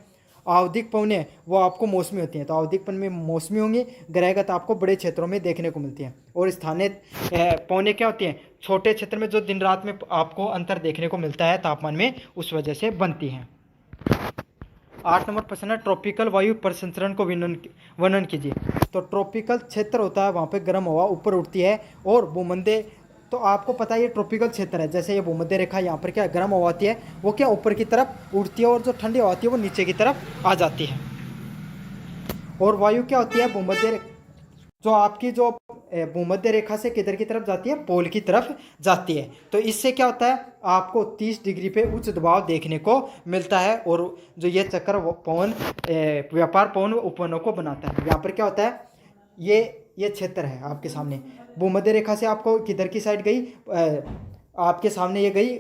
आवधिक पवनें हैं वो आपको मौसमी होती हैं। तो आवधिक पवनें मौसमी होंगी, ग्रहगत आपको बड़े क्षेत्रों में देखने को मिलती हैं। और स्थानीय पवनें क्या होती हैं, छोटे क्षेत्र में जो दिन रात में आपको अंतर देखने को मिलता है तापमान में, उस वजह से बनती हैं। 8 नंबर प्रश्न है, ट्रॉपिकल वायु परिसंचरण को वर्णन कीजिए। तो ट्रॉपिकल क्षेत्र होता है, वहाँ पे गर्म हवा ऊपर उठती है और भूमध्य, तो आपको पता है ये ट्रॉपिकल क्षेत्र है, जैसे ये भूमध्य रेखा, यहाँ पर क्या गर्म हवा आती है वो क्या ऊपर की तरफ उठती है और जो ठंडी हवा आती है वो नीचे की तरफ आ जाती है। और वायु क्या होती है, जो आपकी जो भूमध्य रेखा से किधर की तरफ जाती है, पोल की तरफ जाती है। तो इससे क्या होता है, आपको 30 डिग्री पे उच्च दबाव देखने को मिलता है और जो ये चक्र पवन व्यापार पवन उपवनों को बनाता है। यहाँ पर क्या होता है, ये क्षेत्र है आपके सामने, भूमध्य रेखा से आपको किधर की साइड गई, आपके सामने ये गई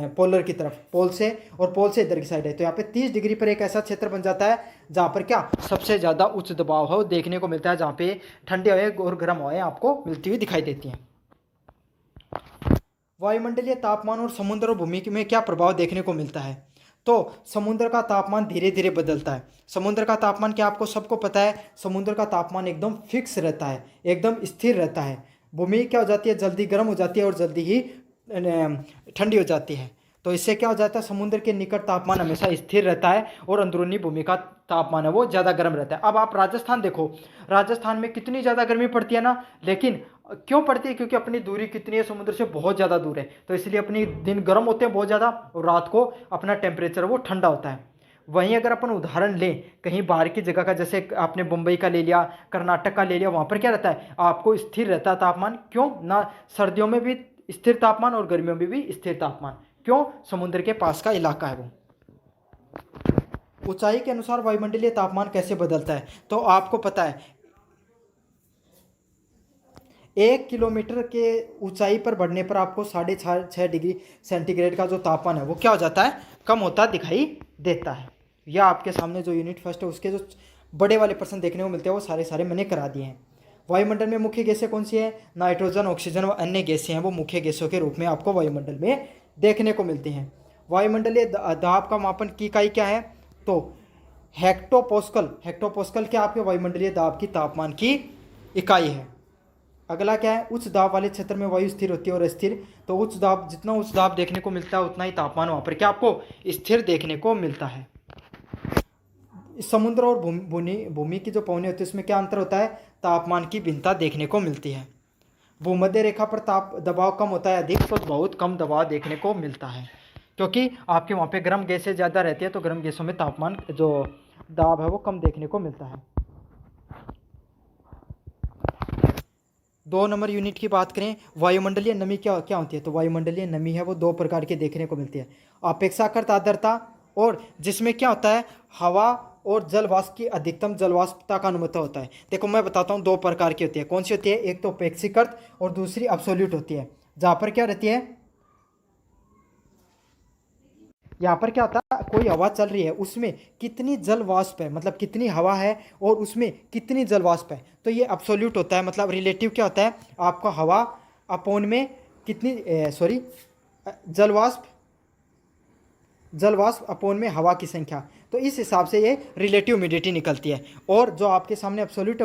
पोलर की तरफ, पोल से, और पोल से इधर की साइड है। तो यहाँ पे 30 डिग्री पर एक ऐसा क्षेत्र बन जाता है जहाँ पर क्या सबसे ज़्यादा उच्च दबाव हो देखने को मिलता है, जहाँ पे ठंडी हवाएं और गर्म हवाएं आपको मिलती हुई दिखाई देती हैं। वायुमंडलीय तापमान और समुद्र और भूमि में क्या प्रभाव देखने को मिलता है। तो समुद्र का तापमान धीरे धीरे बदलता है। समुद्र का तापमान क्या आपको सबको पता है, समुद्र का तापमान एकदम फिक्स रहता है, एकदम स्थिर रहता है। भूमि क्या हो जाती है, जल्दी गर्म हो जाती है और जल्दी ही ठंडी हो जाती है। तो इससे क्या हो जाता है, समुद्र के निकट तापमान हमेशा स्थिर रहता है और अंदरूनी भूमि का तापमान है वो ज़्यादा गर्म रहता है। अब आप राजस्थान देखो, राजस्थान में कितनी ज़्यादा गर्मी पड़ती है ना, लेकिन क्यों पड़ती है, क्योंकि अपनी दूरी कितनी है, समुद्र से बहुत ज़्यादा दूर है, तो इसलिए अपनी दिन गर्म होते हैं बहुत ज़्यादा और रात को अपना टेम्परेचर वो ठंडा होता है। वहीं अगर अपन उदाहरण लें कहीं बाहर की जगह का, जैसे आपने मुंबई का ले लिया, कर्नाटक का ले लिया, वहाँ पर क्या रहता है, आपको स्थिर रहता है तापमान। क्यों ना, सर्दियों में भी स्थिर तापमान और गर्मियों में भी स्थिर तापमान, क्यों, समुद्र के पास का इलाका है वो। ऊंचाई के अनुसार वायुमंडलीय तापमान कैसे बदलता है, तो आपको पता है 1 किलोमीटर के ऊंचाई पर बढ़ने पर आपको 6.5 डिग्री सेंटीग्रेड का जो तापमान है वो क्या हो जाता है, कम होता दिखाई देता है। या आपके सामने जो यूनिट फर्स्ट है उसके जो बड़े वाले प्रश्न देखने को मिलते हैं वो सारे मैंने करा दिए हैं। वायुमंडल में मुख्य गैसें कौन सी है, नाइट्रोजन, ऑक्सीजन व अन्य गैसें हैं वो मुख्य गैसों के रूप में आपको वायुमंडल में देखने को मिलती हैं। वायुमंडलीय दाब का मापन की इकाई क्या है, तो हेक्टोपास्कल। हेक्टोपास्कल क्या आपके वायुमंडलीय दाब की तापमान की इकाई है। अगला क्या है, उच्च दाब वाले क्षेत्र में वायु स्थिर होती है और अस्थिर। तो उच्च दाब, जितना उच्च दाब देखने को मिलता है उतना ही तापमान वहाँ पर क्या आपको स्थिर देखने को मिलता है। समुद्र और भूमि की जो पवनें होती है उसमें क्या अंतर होता है, तापमान की भिन्नता देखने को मिलती है। भूमध्य रेखा पर दबाव कम होता है अधिक, तो बहुत कम दबाव देखने को मिलता है, क्योंकि आपके वहाँ पे गर्म गैसें ज़्यादा रहती है, तो गर्म गैसों में तापमान जो दाब है वो कम देखने को मिलता है। 2 नंबर यूनिट की बात करें, वायुमंडलीय नमी क्या क्या होती है। तो वायुमंडलीय नमी है वो 2 प्रकार की देखने को मिलती है, अपेक्षाकृत आर्द्रता, और जिसमें क्या होता है, हवा और जल वाष्प की अधिकतम जल वाष्पता का अनुमत होता है। देखो मैं बताता हूँ 2 प्रकार की होती है, कौन सी होती है, एक तो अपेक्षिकृत और दूसरी अब्सोल्यूट होती है। जहाँ पर क्या रहती है, यहाँ पर क्या होता है, कोई हवा चल रही है उसमें कितनी जल वाष्प है, मतलब कितनी हवा है और उसमें कितनी जल वाष्प है, तो ये अब्सोल्यूट होता है। मतलब रिलेटिव क्या होता है, आपका हवा अपोन में कितनी जल वाष्प अपोन में हवा की संख्या, तो इस हिसाब से ये रिलेटिव ह्यूमिडिटी निकलती है। और जो आपके सामने एब्सोल्यूट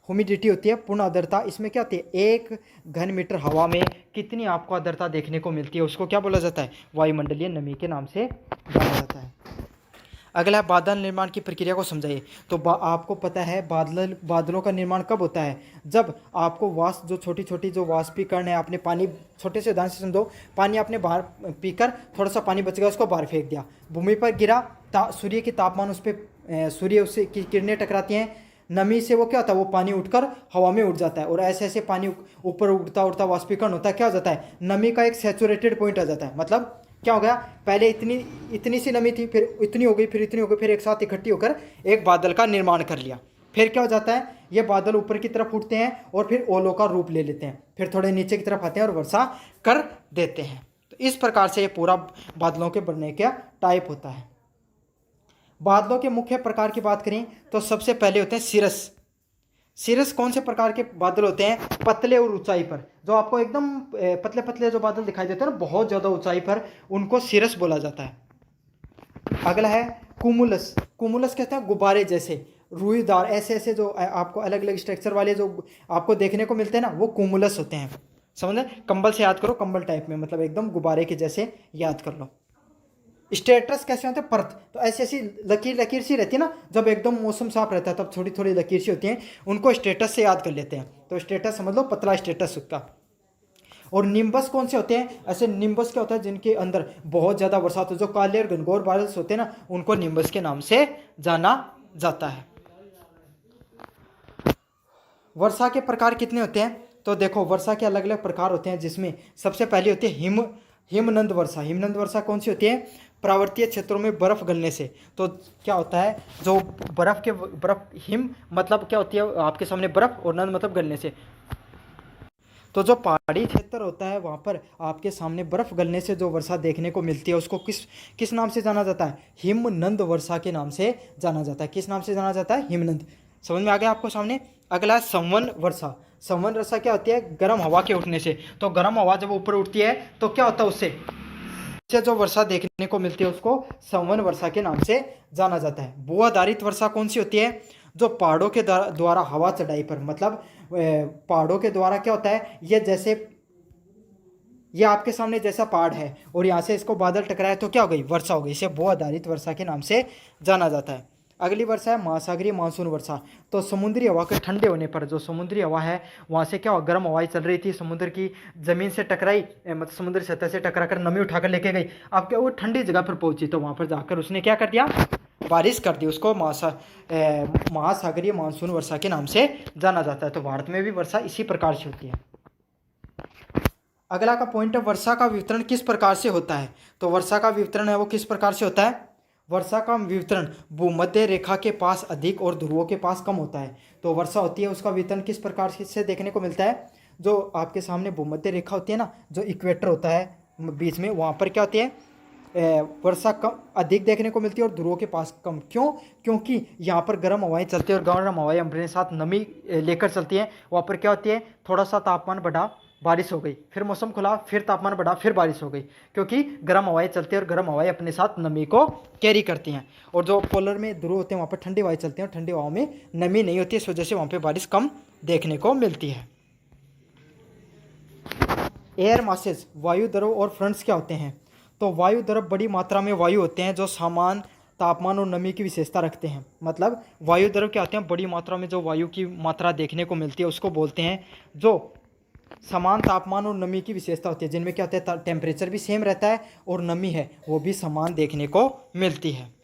ह्यूमिडिटी होती है, पूर्ण आर्द्रता, इसमें क्या होती है, 1 घन मीटर हवा में कितनी आपको आर्द्रता देखने को मिलती है, उसको क्या बोला जाता है, वायुमंडलीय नमी के नाम से जाना जाता है। अगला है बादल निर्माण की प्रक्रिया को समझाइए। तो आपको पता है बादलों का निर्माण कब होता है, जब आपको वाष्प, जो छोटी छोटी जो वाष्पीकरण है, आपने पानी, छोटे से उदाहरण से समझो, पानी आपने बाहर पीकर थोड़ा सा पानी बच गया उसको बाहर फेंक दिया, भूमि पर गिरा, सूर्य के तापमान उस पर, सूर्य उससे की किरणें टकराती हैं, नमी से वो क्या होता है, वो पानी उठकर हवा में उड़ जाता है और ऐसे ऐसे पानी ऊपर उड़ता उड़ता वाष्पीकरण होता है, क्या हो जाता है, नमी का एक सैचुरेटेड पॉइंट आ जाता है। मतलब क्या हो गया, पहले इतनी सी नमी थी, फिर इतनी हो गई, फिर इतनी हो गई, फिर एक साथ इकट्ठी होकर एक बादल का निर्माण कर लिया। फिर क्या हो जाता है, ये बादल ऊपर की तरफ उठते हैं और फिर ओलों का रूप ले लेते हैं, फिर थोड़े नीचे की तरफ आते हैं और वर्षा कर देते हैं। तो इस प्रकार से ये पूरा बादलों के बनने का टाइप होता है। बादलों के मुख्य प्रकार की बात करें तो सबसे पहले होते हैं सिरस। सिरस कौन से प्रकार के बादल होते हैं, पतले और ऊंचाई पर, जो आपको एकदम पतले पतले जो बादल दिखाई देते हैं ना बहुत ज़्यादा ऊंचाई पर, उनको सिरस बोला जाता है। अगला है कुमुलस, कुमुलस कहते हैं गुब्बारे जैसे, रुईदार, ऐसे ऐसे जो आपको अलग अलग स्ट्रक्चर वाले जो आपको देखने को मिलते हैं ना, वो कुमुलस होते हैं। समझ रहे? कंबल से याद करो, कंबल टाइप में, मतलब एकदम गुब्बारे के जैसे याद कर लो। स्टेटस कैसे होते हैं? परत, तो ऐसी ऐसी लकीर लकीर सी रहती है ना, जब एकदम मौसम साफ रहता है तब थोड़ी थोड़ी लकीर सी होती हैं, उनको स्टेटस से याद कर लेते हैं। तो स्टेटस समझ लो, पतला स्टेटस उसका। और निम्बस कौन से होते हैं? ऐसे निम्बस क्या होता है जिनके अंदर बहुत ज़्यादा बरसात हो, जो काले और घनघोर बादल होते हैं ना, उनको निम्बस के नाम से जाना जाता है। वर्षा के प्रकार कितने होते हैं? तो देखो, वर्षा के अलग अलग प्रकार होते हैं, जिसमें सबसे पहले होती है हिमनंद वर्षा। हिमनंद वर्षा कौन सी होती है? पर्वतीय क्षेत्रों में बर्फ गलने से। तो क्या होता है, जो बर्फ हिम मतलब क्या होती है आपके सामने बर्फ, और नंद मतलब गलने से। तो जो पहाड़ी क्षेत्र होता है वहाँ पर आपके सामने बर्फ गलने से जो वर्षा देखने को मिलती है, उसको किस किस नाम से जाना जाता है? हिमनंद वर्षा के नाम से जाना जाता है। किस नाम से जाना जाता है? हिमनंद। समझ में आ गया आपको? सामने अगला है संवन वर्षा। संवन वर्षा क्या होती है? गर्म हवा के उठने से। तो गर्म हवा जब ऊपर उठती है तो क्या होता है, उससे जो वर्षा देखने को मिलती है उसको संवन वर्षा के नाम से जाना जाता है। भू आधारित वर्षा कौन सी होती है? जो पहाड़ों के द्वारा हवा चढ़ाई पर, मतलब पहाड़ों के द्वारा क्या होता है, ये जैसे ये आपके सामने जैसा पहाड़ है और यहाँ से इसको बादल टकराए तो क्या हो गई? वर्षा हो गई। इसे भू आधारित वर्षा के नाम से जाना जाता है। अगली वर्षा है महासागरीय मानसून वर्षा। तो समुद्री हवा के ठंडे होने पर, जो समुद्री हवा है वहाँ से क्या हुआ, गर्म हवाएं चल रही थी, समुद्र की ज़मीन से टकराई, मतलब समुद्र सतह से टकरा कर नमी उठाकर लेके गई, अब क्या वो ठंडी जगह पर पहुंची, तो वहाँ पर जाकर उसने क्या कर दिया? बारिश कर दी। उसको महासागरीय मानसून वर्षा के नाम से जाना जाता है। तो भारत में भी वर्षा इसी प्रकार से होती है। अगला का पॉइंट है, वर्षा का वितरण किस प्रकार से होता है? तो वर्षा का वितरण है वो किस प्रकार से होता है? वर्षा का वितरण भूमध्य रेखा के पास अधिक और ध्रुवों के पास कम होता है। तो वर्षा होती है, उसका वितरण किस प्रकार से देखने को मिलता है? जो आपके सामने भूमध्य रेखा होती है ना, जो इक्वेटर होता है बीच में, वहाँ पर क्या होती है? वर्षा कम अधिक देखने को मिलती है और ध्रुवों के पास कम। क्यों? क्योंकि यहाँ पर गर्म हवाएं चलती है और गर्म हवाएं अपने साथ नमी लेकर चलती हैं। वहाँ पर क्या होती है? थोड़ा सा तापमान बढ़ा, बारिश हो गई, फिर मौसम खुला, फिर तापमान बढ़ा, फिर बारिश हो गई, क्योंकि गर्म हवाएं चलती हैं और गर्म हवाएं अपने साथ नमी को कैरी करती हैं। और जो पोलर में ध्रुव होते हैं वहाँ पर ठंडी हवाएं चलती हैं और ठंडी हवाओं में नमी नहीं होती है, इस वजह से वहाँ पर बारिश कम देखने को मिलती है। एयर मासेज, वायु द्रव और फ्रंट्स क्या होते हैं? तो वायु द्रव बड़ी मात्रा में वायु होते हैं जो समान तापमान और नमी की विशेषता रखते हैं। मतलब वायु द्रव क्या होते हैं? बड़ी मात्रा में जो वायु की मात्रा देखने को मिलती है उसको बोलते हैं, जो समान तापमान और नमी की विशेषता होती है, जिनमें क्या होता है? टेम्परेचर भी सेम रहता है और नमी है वो भी समान देखने को मिलती है।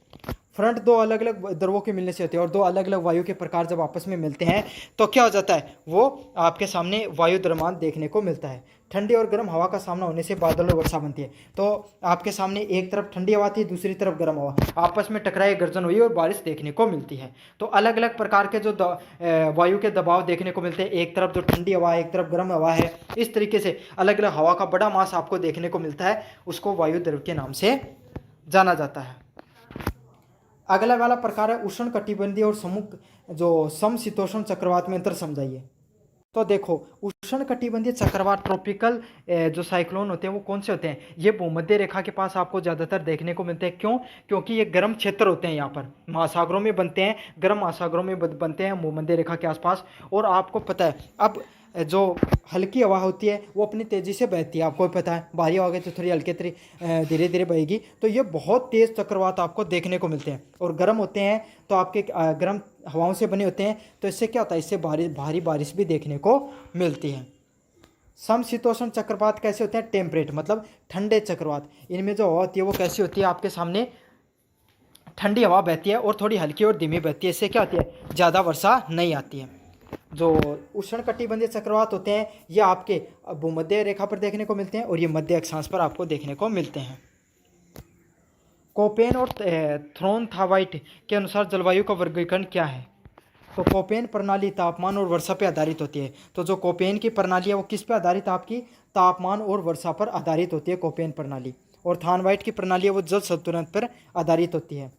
फ्रंट दो अलग अलग द्रवों के मिलने से होते हैं, और दो अलग अलग वायु के प्रकार जब आपस में मिलते हैं तो क्या हो जाता है? वो आपके सामने वायु द्रव्यमान देखने को मिलता है। ठंडी और गर्म हवा का सामना होने से बादल और वर्षा बनती है। तो आपके सामने एक तरफ ठंडी हवा थी, दूसरी तरफ गर्म हवा, आपस में टकराए, गर्जन हुई और बारिश देखने को मिलती है। तो अलग अलग प्रकार के जो वायु के दबाव देखने को मिलते हैं, एक तरफ जो ठंडी हवा है, एक तरफ गर्म हवा है, इस तरीके से अलग अलग हवा का बड़ा मास आपको देखने को मिलता है, उसको वायु द्रव्य के नाम से जाना जाता है। अगला वाला प्रकार है उष्ण कटिबंधीय और जो समशीतोष्ण चक्रवात में अंतर समझाइए। तो देखो, उष्ण कटिबंधीय चक्रवात ट्रॉपिकल जो साइक्लोन होते हैं वो कौन से होते हैं? ये भूमध्य रेखा के पास आपको ज़्यादातर देखने को मिलते हैं। क्यों? क्योंकि ये गर्म क्षेत्र होते हैं, यहाँ पर महासागरों में बनते हैं, गर्म महासागरों में बनते हैं भूमध्य रेखा के आसपास। और आपको पता है, अब जो हल्की हवा होती है वो अपनी तेज़ी से बहती है, आपको भी पता है। भारी हवा तो थोड़ी हल्की धीरे धीरे बहेगी। तो ये बहुत तेज़ चक्रवात आपको देखने को मिलते हैं। और गर्म होते हैं तो आपके गर्म हवाओं से बने होते हैं, तो इससे क्या होता है? इससे भारी बारिश भी देखने को मिलती है। समशीतोष्ण चक्रवात कैसे होते हैं? टेम्परेट, मतलब ठंडे चक्रवात। इनमें जो हवा होती है वो कैसी होती है? आपके सामने ठंडी हवा बहती है और थोड़ी हल्की और धीमी बहती है। इससे क्या होती है? ज़्यादा वर्षा नहीं आती है। जो उष्ण कटिबंधीय चक्रवात होते हैं ये आपके भूमध्य रेखा पर देखने को मिलते हैं और ये मध्य अक्षांश पर आपको देखने को मिलते हैं। कोपेन और थ्रोनथावाइट के अनुसार जलवायु का वर्गीकरण क्या है? तो कोपेन प्रणाली तापमान और वर्षा पर आधारित होती है। तो जो कोपेन की प्रणाली है वो किस पर आधारित? आपकी तापमान और वर्षा पर आधारित होती है कोपेन प्रणाली। और थानवाइट की प्रणाली है वो जल संतुलन पर आधारित होती है,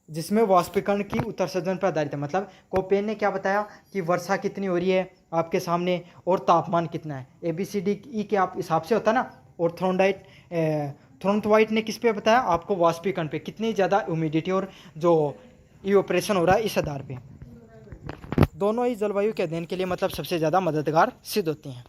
जिसमें वाष्पीकरण की उत्सर्जन पर आधारित है। मतलब कोपेन ने क्या बताया कि वर्षा कितनी हो रही है आपके सामने और तापमान कितना है, ABCD E के आप हिसाब से होता है ना। और थॉर्नथवाइट ने किस पे बताया आपको, वाष्पीकरण पे, कितनी ज़्यादा ह्यूमिडिटी और जो इवेपोरेशन हो रहा है इस आधार पे। दोनों ही जलवायु के अध्ययन के लिए मतलब सबसे ज़्यादा मददगार सिद्ध होती हैं।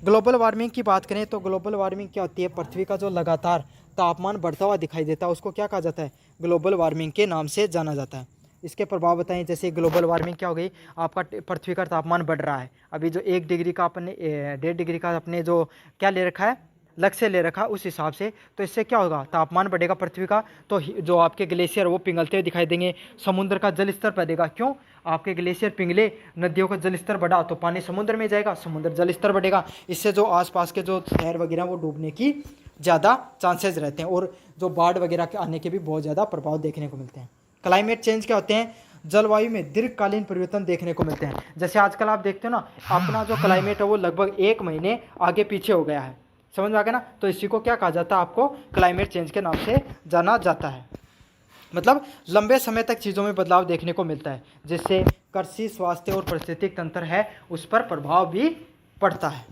ग्लोबल वार्मिंग की बात करें तो ग्लोबल वार्मिंग क्या होती है, पृथ्वी का जो लगातार तापमान बढ़ता हुआ दिखाई देता है उसको क्या कहा जाता है, ग्लोबल वार्मिंग के नाम से जाना जाता है। इसके प्रभाव बताएं, जैसे ग्लोबल वार्मिंग क्या हो गई, आपका पृथ्वी का तापमान बढ़ रहा है, अभी जो 1 डिग्री का अपने 1.5 डिग्री का अपने जो क्या ले रखा है, लक्ष्य ले रखा उस हिसाब से, तो इससे क्या होगा, तापमान बढ़ेगा पृथ्वी का, तो जो आपके ग्लेशियर वो पिघलते हुए दिखाई देंगे, समुद्र का जल स्तर बढ़ेगा, क्यों, आपके ग्लेशियर पिघले, नदियों का जल स्तर बढ़ा तो पानी समुद्र में जाएगा, समुद्र जल स्तर बढ़ेगा, इससे जो आसपास के जो शहर वगैरह वो डूबने की ज़्यादा चांसेस रहते हैं, और जो बाढ़ वगैरह के आने के भी बहुत ज़्यादा प्रभाव देखने को मिलते हैं। क्लाइमेट चेंज क्या होते हैं, जलवायु में दीर्घकालीन परिवर्तन देखने को मिलते हैं। जैसे आजकल आप देखते हो ना, अपना जो क्लाइमेट है वो लगभग 1 महीने आगे पीछे हो गया है, समझ में आ गया ना, तो इसी को क्या कहा जाता है, आपको क्लाइमेट चेंज के नाम से जाना जाता है। मतलब लंबे समय तक चीज़ों में बदलाव देखने को मिलता है, जिससे कृषि, स्वास्थ्य और पारिस्थितिक तंत्र है उस पर प्रभाव भी पड़ता है।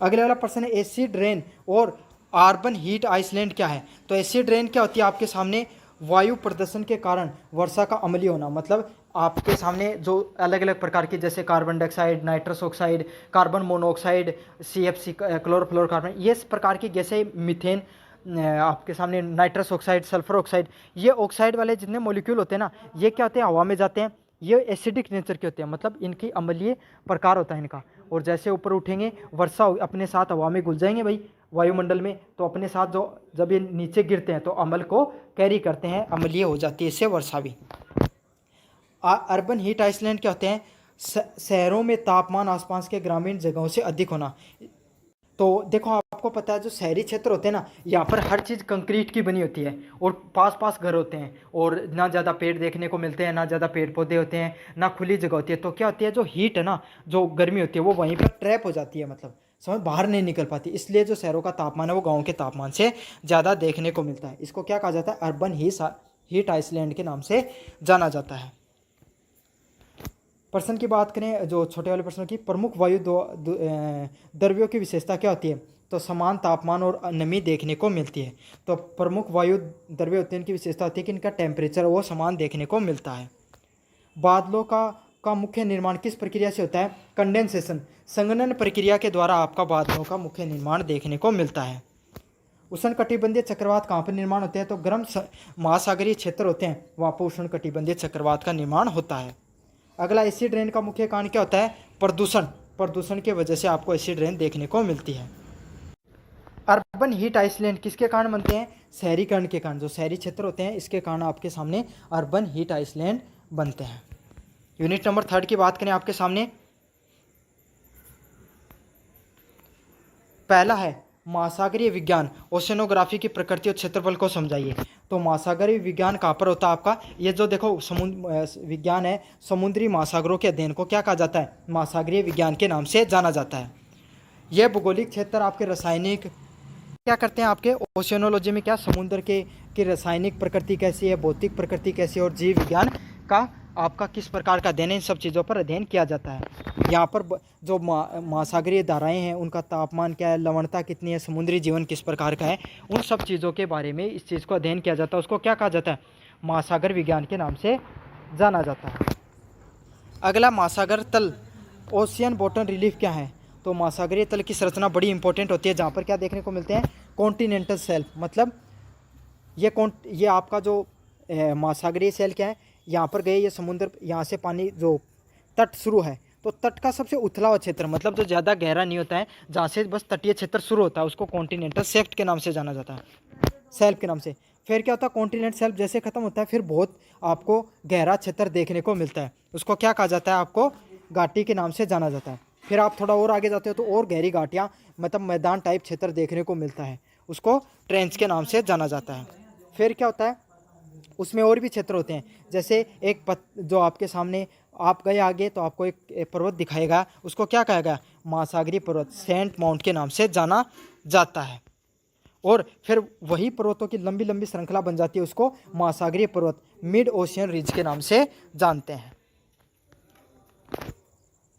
अगले वाला प्रश्न है, एसिड रेन और अर्बन हीट आइसलैंड क्या है। तो एसिड रेन क्या होती है, आपके सामने वायु प्रदूषण के कारण वर्षा का अम्लीय होना, मतलब आपके सामने जो अलग अलग प्रकार की, जैसे carbon dioxide, nitrous oxide, carbon monoxide, CFC chlorofluorocarbon, ये इस प्रकार की गैसें, मीथेन, आपके सामने नाइट्रस ऑक्साइड, सल्फर ऑक्साइड, ये ऑक्साइड वाले जितने मॉलिक्यूल होते हैं ना, ये क्या होते हैं, हवा में जाते हैं, ये एसिडिक नेचर के होते हैं, मतलब इनकी अम्लीय प्रकार होता है इनका, और जैसे ऊपर उठेंगे वर्षा अपने साथ हवा में घुल जाएंगे भाई वायुमंडल में, तो अपने साथ जो जब ये नीचे गिरते हैं तो अम्ल को कैरी करते हैं, अम्लीय हो जाती है, इससे वर्षा भी। अर्बन हीट आइसलैंड क्या होते हैं, शहरों में तापमान आसपास के ग्रामीण जगहों से अधिक होना। तो देखो आपको पता है जो शहरी क्षेत्र होते हैं ना, यहाँ पर हर चीज़ कंक्रीट की बनी होती है, और पास पास घर होते हैं, और ना ज़्यादा पेड़ देखने को मिलते हैं, ना ज़्यादा पेड़ पौधे होते हैं, ना खुली जगह होती है, तो क्या होती है, जो हीट है ना, जो गर्मी होती है वो वहीं पर ट्रैप हो जाती है, मतलब समझ बाहर नहीं निकल पाती, इसलिए जो शहरों का तापमान है वो गाँव के तापमान से ज़्यादा देखने को मिलता है। इसको क्या कहा जाता है, अर्बन हीट आइसलैंड के नाम से जाना जाता है। प्रश्न की बात करें, जो छोटे वाले प्रश्नों की, प्रमुख वायु द्रव्यों की विशेषता क्या होती है, तो समान तापमान और नमी देखने को मिलती है। तो प्रमुख वायु द्रव्य होते हैं, इनकी विशेषता होती है कि इनका टेम्परेचर वो समान देखने को मिलता है। बादलों का मुख्य निर्माण किस प्रक्रिया से होता है, कंडेंसेशन, संघनन प्रक्रिया के द्वारा आपका बादलों का मुख्य निर्माण देखने को मिलता है। उष्णकटिबंधीय चक्रवात कहाँ पर निर्माण होते हैं, तो गर्म महासागरीय क्षेत्र होते हैं, वहाँ पर उष्णकटिबंधीय चक्रवात का निर्माण होता है। अगला, एसिड रेन का मुख्य कारण क्या होता है, प्रदूषण, प्रदूषण की वजह से आपको एसिड रेन देखने को मिलती है। अर्बन हीट आइसलैंड किसके कारण बनते हैं, शहरीकरण के कारण, जो शहरी क्षेत्र होते हैं इसके कारण आपके सामने अर्बन हीट आइसलैंड बनते हैं। यूनिट नंबर 3 की बात करें आपके सामने, पहला है महासागरीय विज्ञान, ओशनोग्राफी की प्रकृति और क्षेत्रफल को समझाइए। तो महासागरीय विज्ञान कहाँ पर होता है आपका, ये जो देखो समुद्र विज्ञान है, समुद्री महासागरों के अध्ययन को क्या कहा जाता है, महासागरीय विज्ञान के नाम से जाना जाता है। यह भौगोलिक क्षेत्र आपके रासायनिक क्या करते हैं, आपके ओशियनोलॉजी में क्या, समुद्र की रासायनिक प्रकृति कैसी है, भौतिक प्रकृति कैसी है, और जीव विज्ञान का आपका किस प्रकार का अध्ययन है, इन सब चीज़ों पर अध्ययन किया जाता है। यहाँ पर जो महासागरीय धाराएं हैं उनका तापमान क्या है, लवणता कितनी है, समुद्री जीवन किस प्रकार का है, उन सब चीज़ों के बारे में इस चीज़ को अध्ययन किया जाता है, उसको क्या कहा जाता है, महासागर विज्ञान के नाम से जाना जाता है। अगला, महासागर तल, ओशियन बॉटम रिलीफ क्या है, तो महासागरीय तल की संरचना बड़ी इंपॉर्टेंट होती है, जहाँ पर क्या देखने को मिलते हैं, कॉन्टिनेंटल शेल्फ, मतलब ये आपका जो महासागरीय शेल्फ क्या है, यहाँ पर गए ये समुद्र, यहाँ से पानी जो तट शुरू है, तो तट का सबसे उथला हुआ क्षेत्र, मतलब जो ज़्यादा गहरा नहीं होता है, जहाँ से बस तटीय क्षेत्र शुरू होता है, उसको कॉन्टिनेंटल शेल्फ के नाम से जाना जाता है, शेल्फ के नाम से। फिर क्या होता है, कॉन्टिनेंट शेल्फ जैसे खत्म होता है फिर बहुत आपको गहरा क्षेत्र देखने को मिलता है, उसको क्या कहा जाता है, आपको घाटी के नाम से जाना जाता है। फिर आप थोड़ा और आगे जाते हो तो और गहरी घाटियाँ, मतलब मैदान टाइप क्षेत्र देखने को मिलता है, उसको ट्रेंच के नाम से जाना जाता है। फिर क्या होता है, उसमें और भी क्षेत्र होते हैं, जैसे जो आपके सामने आप गए आगे तो आपको एक पर्वत दिखाएगा, उसको क्या कहेगा, महासागरीय पर्वत, सेंट माउंट के नाम से जाना जाता है। और फिर वही पर्वतों की लंबी लंबी श्रृंखला बन जाती है, उसको महासागरीय पर्वत, मिड ओशियन रिज के नाम से जानते हैं।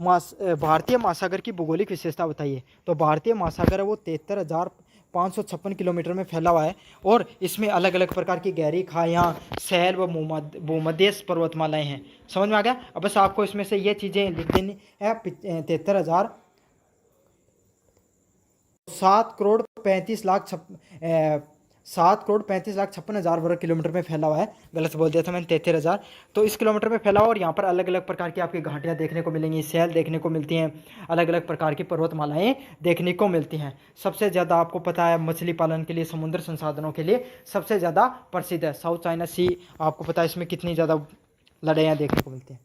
भारतीय महासागर की भौगोलिक विशेषता बताइए। तो भारतीय महासागर है वो 73,556 किलोमीटर में फैला हुआ है और इसमें अलग अलग प्रकार की गहरी खाइयाँ, सैल व भूमध्य पर्वतमालाएं हैं। समझ में आ गया। अब बस आपको इसमें से ये चीज़ें लिख देनी है। 7,35,56,000 वर्ग किलोमीटर में फैला हुआ है। गलत बोल दिया था मैंने, 73,000। तो इस किलोमीटर में फैला हुआ और यहाँ पर अलग अलग प्रकार की आपकी घाटियाँ देखने को मिलेंगी, सैल देखने को मिलती हैं, अलग अलग प्रकार की पर्वतमालाएं देखने को मिलती हैं। सबसे ज़्यादा आपको पता है मछली पालन के लिए, समुद्र संसाधनों के लिए सबसे ज़्यादा प्रसिद्ध है साउथ चाइना सी। आपको पता है इसमें कितनी ज़्यादा लड़ाइयाँ देखने को मिलती हैं।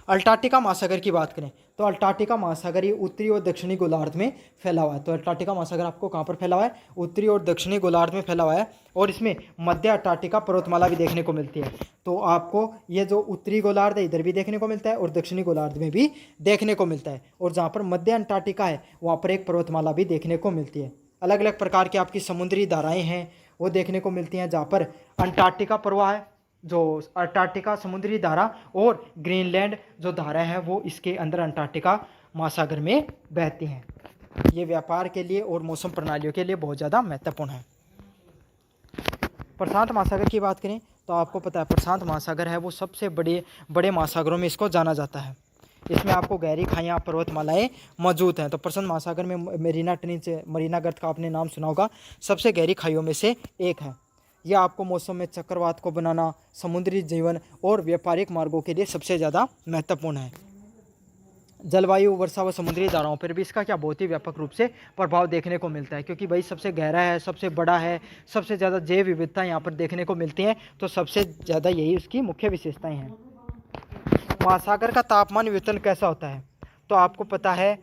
अंटार्कटिका महासागर की बात करें तो अंटार्कटिका महासागर ये उत्तरी और दक्षिणी गोलार्ध में फैला हुआ है। तो अंटार्कटिका महासागर आपको कहाँ पर फैला हुआ है? उत्तरी और दक्षिणी गोलार्ध में फैला हुआ है और इसमें मध्य अंटार्कटिका पर्वतमाला भी देखने को मिलती है। तो आपको ये जो उत्तरी गोलार्ध है इधर भी देखने को मिलता है और दक्षिणी गोलार्ध में भी देखने को मिलता है। और जहाँ पर मध्य अंटार्कटिका है वहाँ पर एक पर्वतमाला भी देखने को मिलती है। अलग अलग प्रकार की आपकी समुद्री धाराएँ हैं वो देखने को मिलती हैं, जहाँ पर अंटार्कटिका प्रवाह है, जो अंटार्कटिका समुद्री धारा और ग्रीनलैंड जो धारा है वो इसके अंदर अंटार्कटिका महासागर में बहती हैं। ये व्यापार के लिए और मौसम प्रणालियों के लिए बहुत ज़्यादा महत्वपूर्ण है। प्रशांत महासागर की बात करें तो आपको पता है प्रशांत महासागर है वो सबसे बड़े महासागरों में इसको जाना जाता है। इसमें आपको गहरी खाइयाँ, पर्वतमालाएं मौजूद हैं। तो प्रशांत महासागर में मरीना ट्रेंच, मरीना गर्त का आपने नाम सुना होगा, सबसे गहरी खाइयों में से एक है। यह आपको मौसम में चक्रवात को बनाना, समुद्री जीवन और व्यापारिक मार्गों के लिए सबसे ज़्यादा महत्वपूर्ण है। जलवायु, वर्षा व समुद्री धाराओं पर भी इसका क्या बहुत ही व्यापक रूप से प्रभाव देखने को मिलता है, क्योंकि भाई सबसे गहरा है, सबसे बड़ा है, सबसे ज़्यादा जैव विविधता यहाँ पर देखने को मिलती हैं। तो सबसे ज़्यादा यही उसकी मुख्य विशेषताएँ हैं। महासागर का तापमान वितरण कैसा होता है? तो आपको पता है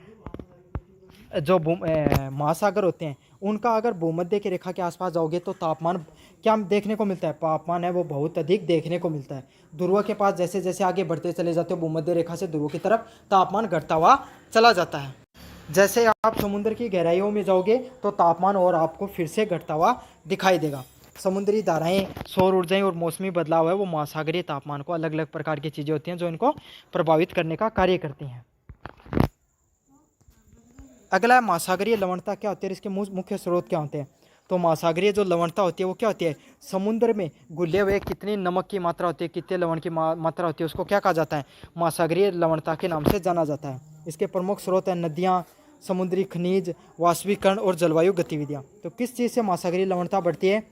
जो महासागर होते हैं उनका अगर भूमध्य की रेखा के आसपास जाओगे तो तापमान क्या देखने को मिलता है? तापमान है वो बहुत अधिक देखने को मिलता है। ध्रुव के पास जैसे जैसे आगे बढ़ते चले जाते हो भूमध्य रेखा से ध्रुव की तरफ तापमान घटता हुआ चला जाता है। जैसे आप समुद्र की गहराइयों में जाओगे तो तापमान और आपको फिर से घटता हुआ दिखाई देगा। समुद्री धाराएं, सौर ऊर्जाएं और मौसमी बदलाव है वो महासागरीय तापमान को, अलग अलग प्रकार की चीज़ें होती हैं जो इनको प्रभावित करने का कार्य करती हैं। अगला है महासागरीय लवणता क्या होती है, इसके मुख्य स्रोत क्या होते हैं? तो महासागरीय जो लवणता होती है वो क्या होती है? समुद्र में घुले हुए कितनी नमक की मात्रा होती है, कितने लवण की मात्रा होती है, उसको क्या कहा जाता है? महासागरीय लवणता के नाम से जाना जाता है। इसके प्रमुख स्रोत हैं नदियाँ, समुद्री खनिज, वाष्पीकरण और जलवायु गतिविधियाँ। तो किस चीज़ से महासागरीय लवणता बढ़ती है?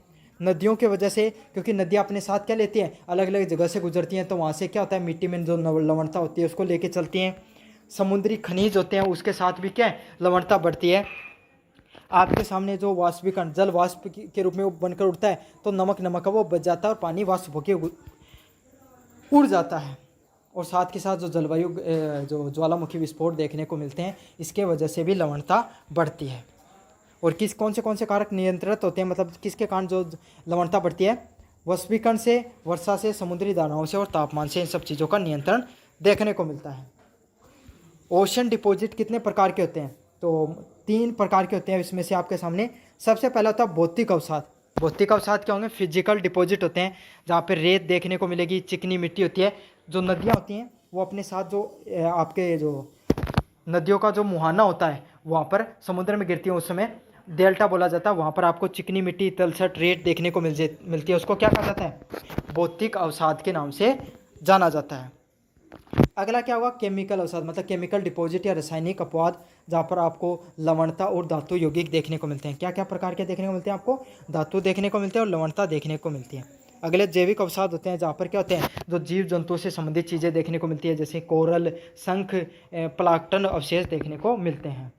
नदियों की वजह से, क्योंकि नदियाँ अपने साथ क्या लेती हैं? अलग अलग जगह से गुजरती हैं, तो वहाँ से क्या होता है? मिट्टी में जो लवणता होती है उसको लेके चलती हैं। समुद्री खनिज होते हैं उसके साथ भी क्या है? लवणता बढ़ती है। आपके सामने जो वाष्पीकरण, जल वाष्प के रूप में वो बनकर उड़ता है, तो नमक वो बच जाता है और पानी वाष्प होकर उड़ जाता है। और साथ के साथ जो जलवायु, जो ज्वालामुखी विस्फोट देखने को मिलते हैं, इसके वजह से भी लवणता बढ़ती है। और कौन से कारक नियंत्रित होते हैं, मतलब किसके कारण जो लवणता बढ़ती है? वाष्पीकरण से, वर्षा से, समुद्री धाराओं से और तापमान से, इन सब चीज़ों का नियंत्रण देखने को मिलता है। ओशन डिपॉजिट कितने प्रकार के होते हैं? तो 3 प्रकार के होते हैं। इसमें से आपके सामने सबसे पहला होता है भौतिक अवसाद। भौतिक अवसाद क्या होंगे? फिजिकल डिपॉजिट होते हैं, जहाँ पे रेत देखने को मिलेगी, चिकनी मिट्टी होती है। जो नदियाँ होती हैं वो अपने साथ जो आपके जो नदियों का जो मुहाना होता है वहाँ पर समुद्र में गिरती है, उस समय डेल्टा बोला जाता है। वहाँ पर आपको चिकनी मिट्टी, तलछट, रेत देखने को मिलती है, उसको क्या कहा जाता है? भौतिक अवसाद के नाम से जाना जाता है। अगला क्या होगा? केमिकल अवसाद, मतलब केमिकल डिपॉजिट या रासायनिक अपवाद, जहाँ पर आपको लवणता और धातु यौगिक देखने को मिलते हैं। क्या क्या प्रकार के देखने को मिलते हैं? आपको धातु देखने को मिलते हैं और लवणता देखने को मिलती है। अगले जैविक अवसाद होते हैं, जहाँ पर क्या होते हैं? जो जीव जंतुओं से संबंधित चीज़ें देखने को मिलती है, जैसे कोरल, शंख, प्लांक्टन अवशेष देखने को मिलते हैं।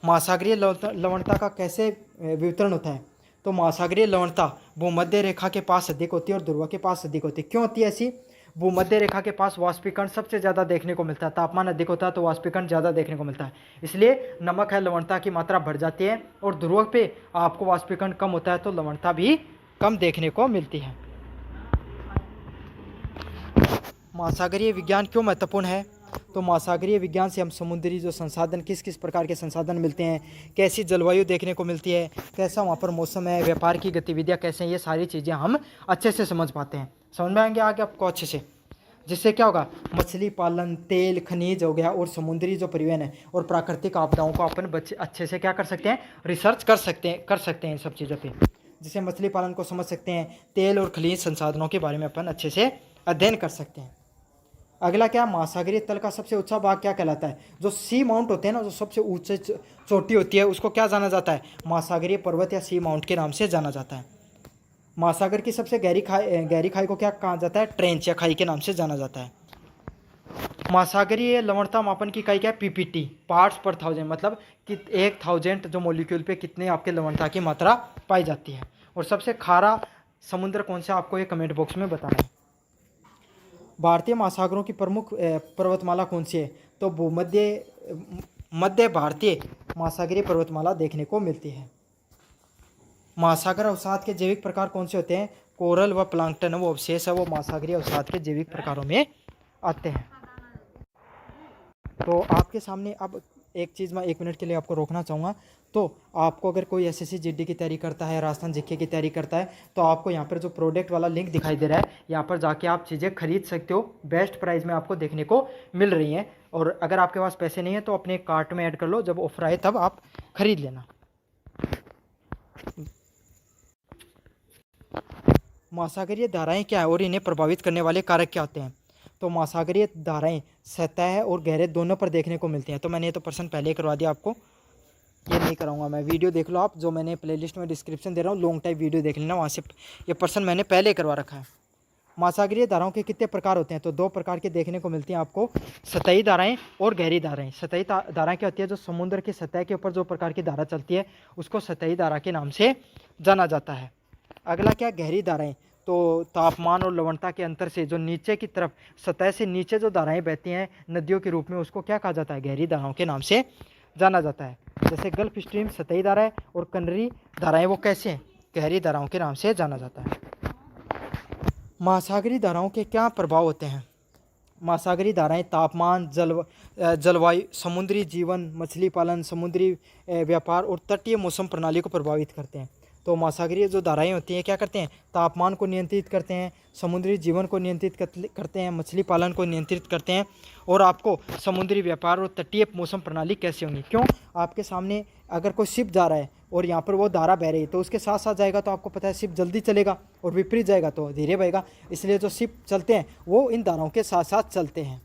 महासागरीय लवणता का कैसे वितरण होता है? तो महासागरीय लवणता भूमध्य रेखा के पास अधिक होती है और ध्रुव के पास अधिक होती है। क्यों होती है ऐसी? भूमध्य रेखा के पास वाष्पीकरण सबसे ज़्यादा देखने को मिलता है, तापमान अधिक होता है तो वाष्पीकरण ज़्यादा देखने को मिलता है, इसलिए नमक है लवणता की मात्रा बढ़ जाती है। और ध्रुव पे आपको वाष्पीकरण कम होता है तो लवणता भी कम देखने को मिलती है। महासागरीय विज्ञान क्यों महत्वपूर्ण है? तो महासागरीय विज्ञान से हम समुद्री जो संसाधन, किस किस प्रकार के संसाधन मिलते हैं, कैसी जलवायु देखने को मिलती है, कैसा वहाँ पर मौसम है, व्यापार की गतिविधियाँ कैसे हैं, ये सारी चीज़ें हम अच्छे से समझ पाते हैं। समझ में आएंगे आगे आपको अच्छे से। जिससे क्या होगा, मछली पालन, तेल, खनिज हो गया और समुद्री जो परिवहन है और प्राकृतिक आपदाओं को अपन बच्चे अच्छे से क्या कर सकते हैं, रिसर्च कर सकते हैं इन सब चीज़ों पे। जिससे मछली पालन को समझ सकते हैं, तेल और खनिज संसाधनों के बारे में अपन अच्छे से अध्ययन कर सकते हैं। अगला क्या, महासागरीय तल का सबसे ऊंचा भाग क्या कहलाता है? जो सी माउंट होते हैं ना, जो सबसे ऊंचे चोटी होती है, उसको क्या जाना जाता है? महासागरीय पर्वत या सी माउंट के नाम से जाना जाता है। महासागर की सबसे गहरी खाई को क्या कहा जाता है? ट्रेंच या खाई के नाम से जाना जाता है। महासागरीय लवणता मापन की इकाई क्या है? पीपीटी, पार्ट्स पर थाउजेंड, मतलब कि 1000 जो मॉलिक्यूल पे कितने आपके लवणता की मात्रा पाई जाती है। और सबसे खारा समुद्र कौन सा, आपको ये कमेंट बॉक्स में बताना है। भारतीय महासागरों की प्रमुख पर्वतमाला कौन सी है? तो मध्य भारतीय महासागरीय पर्वतमाला देखने को मिलती है। महासागर अवसाद के जैविक प्रकार कौन से होते हैं? कोरल व प्लांक्टन वो अवशेष है, वो महासागरीय अवसाद के जैविक प्रकारों में आते हैं। तो आपके सामने अब एक चीज़ मैं 1 मिनट के लिए आपको रोकना चाहूँगा। तो आपको अगर कोई एसएससी जीडी की तैयारी करता है, राजस्थान जीके की तैयारी करता है, तो आपको यहाँ पर जो प्रोडक्ट वाला लिंक दिखाई दे रहा है, यहाँ पर जाके आप चीज़ें खरीद सकते हो। बेस्ट प्राइस में आपको देखने को मिल रही हैं। और अगर आपके पास पैसे नहीं है तो अपने कार्ट में ऐड कर लो, जब ऑफर आए तब आप खरीद लेना। महासागरीय धाराएं क्या है और इन्हें प्रभावित करने वाले कारक क्या होते हैं? तो महासागरीय धाराएं सतह और गहरे दोनों पर देखने को मिलती हैं। तो मैंने ये तो प्रश्न पहले ही करवा दिया आपको, ये नहीं कराऊंगा मैं। वीडियो देख लो आप, जो मैंने प्लेलिस्ट में डिस्क्रिप्शन दे रहा हूँ, लॉन्ग टाइप वीडियो देख लेना, वहाँ से ये प्रश्न मैंने पहले ही करवा रखा है। महासागरीय धाराओं के कितने प्रकार होते हैं? तो 2 प्रकार के देखने को मिलती हैं आपको, सतही धाराएं और गहरी धाराएं। सतही धारा क्या होती है? जो समुद्र की सतह के ऊपर जो प्रकार की धारा चलती है, उसको सतही धारा के नाम से जाना जाता है। अगला क्या, गहरी धाराएं। तो तापमान और लवणता के अंतर से जो नीचे की तरफ, सतह से नीचे जो धाराएं बहती हैं नदियों के रूप में, उसको क्या कहा जाता है? गहरी धाराओं के नाम से जाना जाता है। जैसे गल्फ स्ट्रीम सतही धारा है और कनरी धाराएं वो कैसे हैं? गहरी धाराओं के नाम से जाना जाता है। महासागरीय धाराओं के क्या प्रभाव होते हैं? महासागरीय धाराएं तापमान, जलवायु, समुद्री जीवन, मछली पालन, समुद्री व्यापार और तटीय मौसम प्रणाली को प्रभावित करते हैं। तो महासागरीय जो धाराएं होती हैं क्या करते हैं? तापमान को नियंत्रित करते हैं, समुद्री जीवन को नियंत्रित करते हैं, मछली पालन को नियंत्रित करते हैं। और आपको समुद्री व्यापार और तटीय मौसम प्रणाली कैसे होंगी? क्यों? आपके सामने अगर कोई शिप जा रहा है और यहाँ पर वो धारा बह रही है, तो उसके साथ साथ जाएगा तो आपको पता है शिप जल्दी चलेगा, और विपरीत जाएगा तो धीरे बहेगा। इसलिए जो शिप चलते हैं वो इन धाराओं के साथ साथ चलते हैं।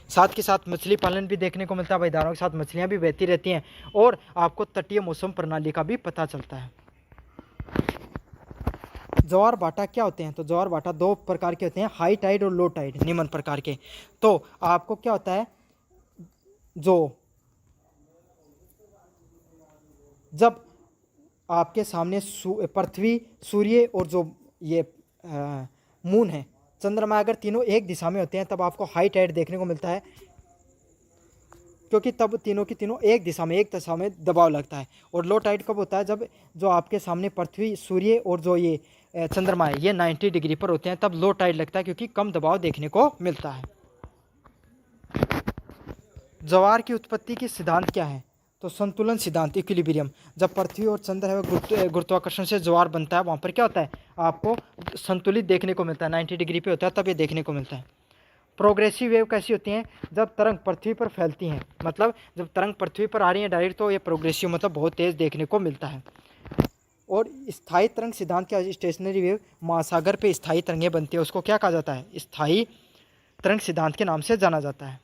साथ के साथ मछली पालन भी देखने को मिलता है भाई, धाराओं के साथ मछलियाँ भी बहती रहती हैं, और आपको तटीय मौसम प्रणाली का भी पता चलता है। ज्वार भाटा क्या होते हैं? तो ज्वार भाटा 2 प्रकार के होते हैं, हाई टाइड और लो टाइड, निम्न प्रकार के। तो आपको क्या होता है, जो जब आपके सामने पृथ्वी, सूर्य और जो ये मून है, चंद्रमा, अगर तीनों एक दिशा में होते हैं तब आपको हाई टाइड देखने को मिलता है, क्योंकि तब तीनों की तीनों एक दिशा में दबाव लगता है। और लो टाइड कब होता है? जब जो आपके सामने पृथ्वी, सूर्य और जो ये चंद्रमा है, ये 90 डिग्री पर होते हैं, तब लो टाइड लगता है, क्योंकि कम दबाव देखने को मिलता है। ज्वार की उत्पत्ति की सिद्धांत क्या है? तो संतुलन सिद्धांत, इक्विलिब्रियम। जब पृथ्वी और चंद्र है गुरुत्वाकर्षण से ज्वार बनता है, वहाँ पर क्या होता है? आपको संतुलित देखने को मिलता है, 90 डिग्री पे होता है, तब ये देखने को मिलता है। प्रोग्रेसिव वेव कैसी होती हैं? जब तरंग पृथ्वी पर फैलती हैं, मतलब जब तरंग पृथ्वी पर आ रही है डायरेक्ट, तो ये प्रोग्रेसिव मतलब बहुत तेज़ देखने को मिलता है। और स्थायी तरंग सिद्धांत क्या है? स्टेशनरी वेव, महासागर पे स्थायी तरंगें बनती है, उसको क्या कहा जाता है? स्थायी तरंग सिद्धांत के नाम से जाना जाता है।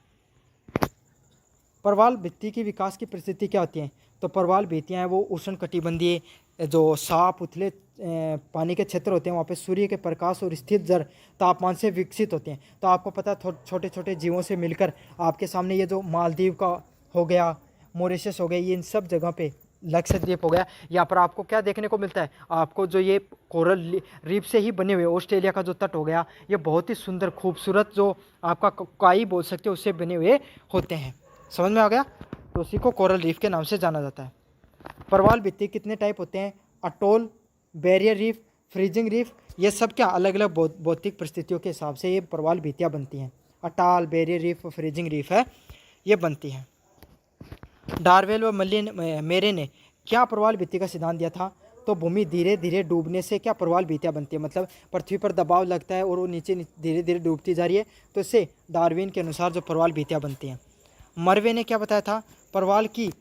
प्रवाल भित्ति की विकास की परिस्थिति क्या होती है? तो प्रवाल भित्तियाँ हैं वो उष्णकटिबंधीय, जो साफ उथले पानी के क्षेत्र होते हैं, वहाँ पे सूर्य के प्रकाश और स्थिर जल तापमान से विकसित होते हैं। तो आपको पता है छोटे छोटे जीवों से मिलकर आपके सामने ये जो मालदीव का हो गया, मॉरिशस हो गया, ये इन सब जगह पे, लक्षद्वीप हो गया, यहाँ पर आपको क्या देखने को मिलता है? आपको जो ये कोरल रीफ से ही बने हुए, ऑस्ट्रेलिया का जो तट हो गया, ये बहुत ही सुंदर खूबसूरत, जो आपका काई बोल सकते हो, उससे बने हुए होते हैं। समझ में आ गया? तो उसी को कोरल रीफ के नाम से जाना जाता है। प्रवाल भित्ति कितने टाइप होते हैं? Atoll, barrier reef, freezing reef, ये सब क्या अलग अलग भौतिक परिस्थितियों के हिसाब से ये प्रवाल भित्तियाँ बनती हैं। अटाल, बैरियर रीफ, फ्रीजिंग रीफ है, ये बनती हैं। डार्वेल व मेरे ने क्या प्रवाल भित्ति का सिद्धांत दिया था? तो भूमि धीरे धीरे डूबने से क्या प्रवाल भित्तियाँ बनती है, मतलब पृथ्वी पर दबाव लगता है और वो नीचे धीरे धीरे डूबती जा रही है, तो इससे डार्विन के अनुसार जो प्रवाल भित्तियाँ बनती हैं। मरवे ने क्या बताया था, प्रवाल की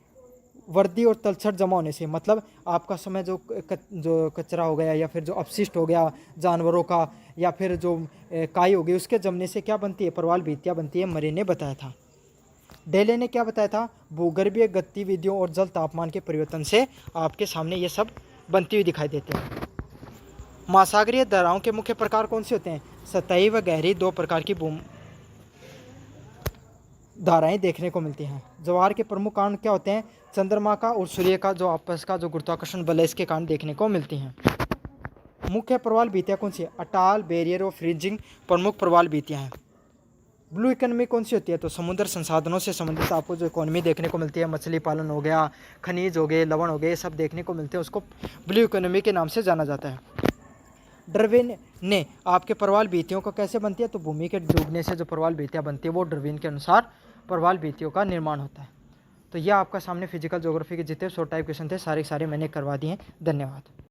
वर्दी और तलछट जमा होने से, मतलब आपका समय जो कचरा हो गया या फिर जो अपशिष्ट हो गया जानवरों का या फिर जो काई हो गई उसके जमने से क्या बनती है, प्रवाल भित्तियाँ बनती है, मरे ने बताया था। डेले ने क्या बताया था, भूगर्भीय गतिविधियों और जल तापमान के परिवर्तन से आपके सामने ये सब बनती हुई दिखाई देते हैं। महासागरीय धाराओं के मुख्य प्रकार कौन से होते हैं, सतही व गहरी दो प्रकार की धाराएं देखने को मिलती हैं। ज्वार के प्रमुख कारण क्या होते हैं, चंद्रमा का और सूर्य का जो आपस का जो गुरुत्वाकर्षण बल है इसके कारण देखने को मिलती हैं। मुख्य प्रवाल भित्तियाँ कौन सी है, अटाल, बैरियर और फ्रिंजिंग प्रमुख प्रवाल भित्तियाँ हैं। ब्लू इकोनॉमी कौन सी होती है, तो समुद्र संसाधनों से संबंधित आपको जो इकोनॉमी देखने को मिलती है, मछली पालन हो गया, खनिज हो गए, लवण हो गए, ये सब देखने को मिलते हैं, उसको ब्लू इकोनॉमी के नाम से जाना जाता है। डार्विन ने आपके प्रवाल भित्तियों को कैसे बनती है, तो भूमि के डूबने से जो प्रवाल भित्तियाँ बनती है वो डार्विन के अनुसार प्रवाल भित्तियों का निर्माण होता है। तो यह आपका सामने फिजिकल ज्योग्राफी के जितने शॉर्ट टाइप क्वेश्चन थे सारे मैंने करवा दिए हैं। धन्यवाद।